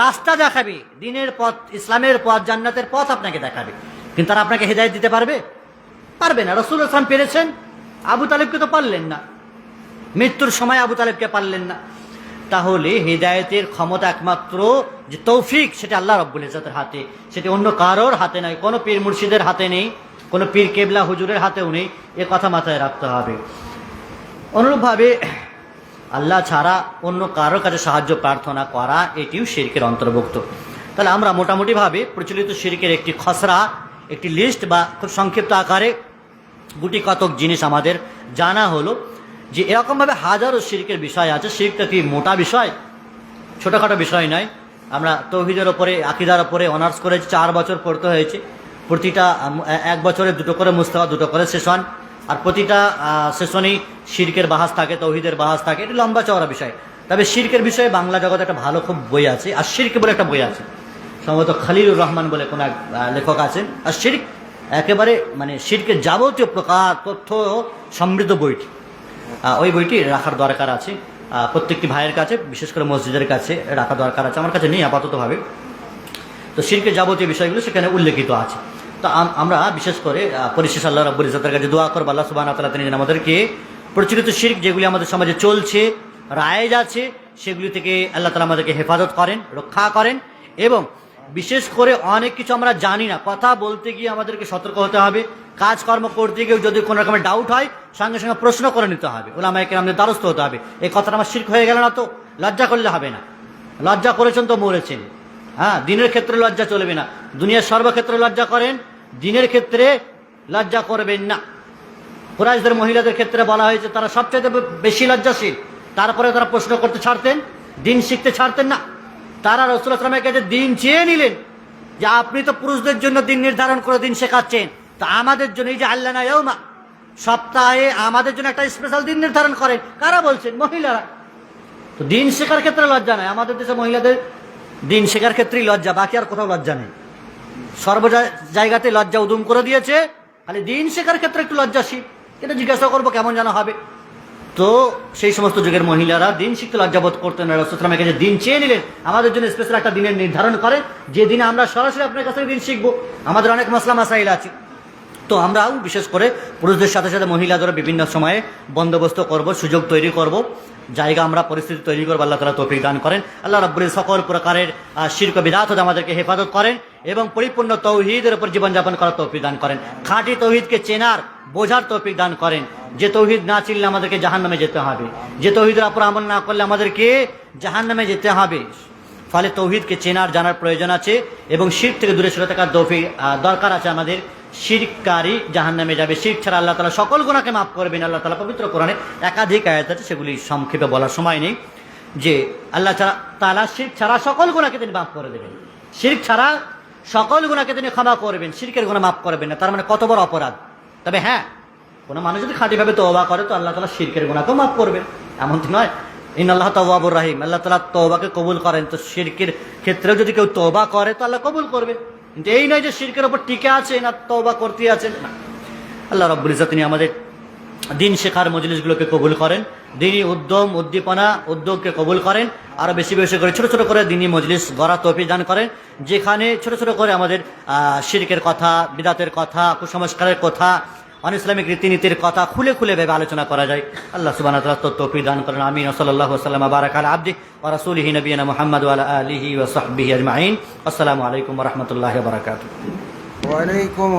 [SPEAKER 1] রাস্তা দেখাবে, দ্বীনের পথ, ইসলামের পথ, জান্নাতের পথ আপনাকে দেখাবে। কিন্তু তারা আপনাকে হেদায়েত দিতে পারবে? পারবে না। রাসূলুল্লাহ সাল্লাল্লাহু আলাইহি ওয়াসাল্লাম পেরেছেন, আবু তালেবকে তো পারলেন না, মৃত্যুর সময় আবু তালেবকে পারলেন না। তাহলে হেদায়েতের ক্ষমতা একমাত্র যে তৌফিক, সেটা আল্লাহ রাব্বুল ইজ্জতের হাতে, সেটা অন্য কারোর হাতে নয়, কোনো পীর মুর্শিদের হাতে নেই, কোনো পীর কেবলা হুজুরের হাতেও নেই। এ কথা মাথায় রাখতে হবে। অনুরূপভাবে আল্লাহ ছাড়া অন্য কারোর কাছে সাহায্য প্রার্থনা করা এটিও শিরকের অন্তর্ভুক্ত। তাহলে আমরা মোটামুটিভাবে প্রচলিত শিরকের একটি খসড়া, একটি লিস্ট বা খুব সংক্ষিপ্ত আকারে গুটি কতক জিনিস আমাদের জানা হলো যে এরকমভাবে হাজারো শিরকের বিষয় আছে। শিরকটা কি মোটা বিষয়, ছোটোখাটো বিষয় নয়। আমরা তাওহীদের ওপরে, আকীদার ওপরে অনার্স করেছি, 4 বছর পড়তে হয়েছে। প্রতিটা 1 বছরে 2টো করে মুস্তাওয়া, 2টো করে সেশন, আর প্রতিটা সেশনেই শিরকের বাহাস থাকে, তাওহীদের বাহাস থাকে। এটা লম্বা চওড়া বিষয়। তবে শিরকের বিষয়ে বাংলা জগতে একটা ভালো খুব বই আছে, আর শিরক বলে একটা বই আছে, সম্ভবত খলিলুর রহমান বলে কোনো এক লেখক আছেন। আর শিরক একেবারে মানে শিরকের যাবতীয় প্রকার তথ্য সমৃদ্ধ বইটি, ওই বইটি রাখার দরকার আছে প্রত্যেকটি ভাইয়ের কাছে, বিশেষ করে মসজিদের কাছে রাখা দরকার আছে। আমার কাছে নেই আপাততভাবে। তো শিরকের যাবতীয় বিষয়গুলো সেখানে উল্লেখিত আছে। তো আমরা বিশেষ করে পরিশেষ আল্লাহ রাব্বুল ইজ্জতের কাছে দোয়া করব, আল্লাহ সুবহানাহু ওয়া তাআলা তিনি যেন আমাদেরকে প্রচলিত শিরক যেগুলি আমাদের সমাজে চলছে, রায়েজ আছে, সেগুলি থেকে আল্লাহ তাআলা আমাদেরকে হেফাজত করেন, রক্ষা করেন। এবং বিশেষ করে অনেক কিছু আমরা জানি না, কথা বলতে গিয়ে আমাদেরকে সতর্ক হতে হবে। কাজকর্ম করতে গিয়েও যদি কোনো রকমের ডাউট হয়, সঙ্গে সঙ্গে প্রশ্ন করে নিতে হবে, উলামায়ে কেরামদের দ্বারস্থ হতে হবে। এই কথাটা আমার শিরক হয়ে গেল না তো? লজ্জা করলে হবে না। লজ্জা করেছেন তো মরেছেন। হ্যাঁ, দিনের ক্ষেত্রে লজ্জা চলবে না। দুনিয়ার সর্বক্ষেত্রে লজ্জা করেন, দিনের ক্ষেত্রে লজ্জা করবেন না। কুরাইশদের মহিলাদের ক্ষেত্রে বলা হয়েছে তারা সবচেয়ে বেশি লজ্জাশীল, তারপরে তারা প্রশ্ন করতে ছাড়তেন, দিন শিখতে ছাড়তেন না। তারা রাসূলুল্লাহ সাল্লাল্লাহু আলাইহি ওয়াসাল্লামের কাছে দিন চেয়ে নিলেন যে আপনি তো পুরুষদের জন্য দিন নির্ধারণ করে দিন শেখাচ্ছেন, তো আমাদের জন্য এই যে আল্লানা ইয়াউমা, সপ্তাহে আমাদের জন্য একটা স্পেশাল দিন নির্ধারণ করেন। কারা বলছেন? মহিলারা। তো দিন শেখার ক্ষেত্রে লজ্জা নাই। আমাদের দেশে মহিলাদের দিন শেখার ক্ষেত্রেই লজ্জা, বাকি আর কোথাও লজ্জা নেই। সর্ব জায়গাতে লজ্জা উদুম করে দিয়েছে, খালি দিন শেখার ক্ষেত্রে একটু লজ্জাশীল। এটা জিজ্ঞাসা করবো কেমন যেন হবে। তো সেই সমস্ত যুগের মহিলারা দিন শিখতে লজ্জাবোধ করতেন না। রাসূলুল্লাহ সাল্লাল্লাহু আলাইহি ওয়াসাল্লামের কাছে দিন চেয়ে নিলেন, আমাদের জন্য স্পেশাল একটা দিনের নির্ধারণ করেন, যে দিনে আমরা সরাসরি আপনার কাছ থেকে দিন শিখবো। আমাদের অনেক মাসলা মাসাইল আছে, তো আমরাও বিশেষ করে পুরুষদের সাথে সাথে মহিলাদেরও বিভিন্ন সময়ে বন্দোবস্ত করব, সুযোগ তৈরি করব, জায়গা আমরা পরিস্থিতি তৈরি করবো। আল্লাহ তাআলা তৌফিক দান করেন। আল্লাহ রাব্বুল সকল প্রকারের শিরক ও বিদআত হতে আমাদেরকে হেফাজত করেন এবং পরিপূর্ণ তৌহিদের উপর জীবনযাপন করার তৌফিক দান করেন। খাঁটি তৌহিদকে চেনার বোঝার তৌফিক দান করেন। যে তৌহিদ না চিনলে আমাদেরকে জাহান্নামে যেতে হবে, যে তৌহিদের উপর আমল না করলে আমাদেরকে জাহান্নামে যেতে হবে। ফলে তৌহিদকে চেনার জানার প্রয়োজন আছে এবং শিরক থেকে দূরে সরে থাকার দরকার আছে আমাদের। শিরককারী জাহান্নামে যাবে। শিরক ছাড়া আল্লাহ তাআলা সকল গুনাহকে মাফ করবেন। আল্লাহ তাআলা পবিত্র কোরআনে একাধিক আয়াত আছে, সেগুলি সংক্ষেপে বলার সময় নেই, যে আল্লাহ তাআলা শিরক ছাড়া সকল গুনাহকে তিনি মাফ করে দেবেন। শিরক ছাড়া সকল গুনাহকে তিনি ক্ষমা করবেন, শিরকের গুনাহ মাফ করবেন না। তার মানে কত বড় অপরাধ। তবে হ্যাঁ, কোনো মানুষ যদি খাঁটিভাবে তওবা করে তো আল্লাহ তাআলা শিরকের গুনাহকেও মাফ করবেন, এমন তো নয়। ইন্নাল্লাহা তাওয়াবুর রহিম, আল্লাহ তাআলা তওবাকে কবুল করেন। তো শিরকের ক্ষেত্রেও যদি কেউ তওবা করে তো আল্লাহ কবুল করবেন। কিন্তু এই নয় যে শিরকের উপর টিকে আছে না তওবা করতে আছেন না। আল্লাহ রাব্বুল ইজ্জত তিনি আমাদের দিন শেখার মজলিসগুলোকে কবুল করেন, দিনী উদ্যম উদ্যোগকে কবুল করেন। আরো বেশি বেশি করে ছোট ছোট করে দিনী মজলিস গড়া তৌফিক দান করেন, যেখানে ছোট ছোট করে আমাদের শিরকের কথা, বিদআতের কথা, কুসংস্কারের কথা, অনইসলামিক রীতিনীতির কথা খুলে খুলে ভেবে আলোচনা করা যায়। আল্লাহ সুবহানাহু ওয়া তাআলা তৌফিক দান করেন। আমিন। সাল্লাল্লাহু আলাইহি ওয়া সাল্লাম বারাকা আলা আবদিহি ওয়া রাসূলিহি নবিয়িনা মুহাম্মদ ওয়া আলা আলিহি ওয়া সাহবিহি আজমাইন। আসসালামু আলাইকুম ওয়া রাহমাতুল্লাহি ওয়া বারাকাতুহু।
[SPEAKER 2] ওয়া আলাইকুম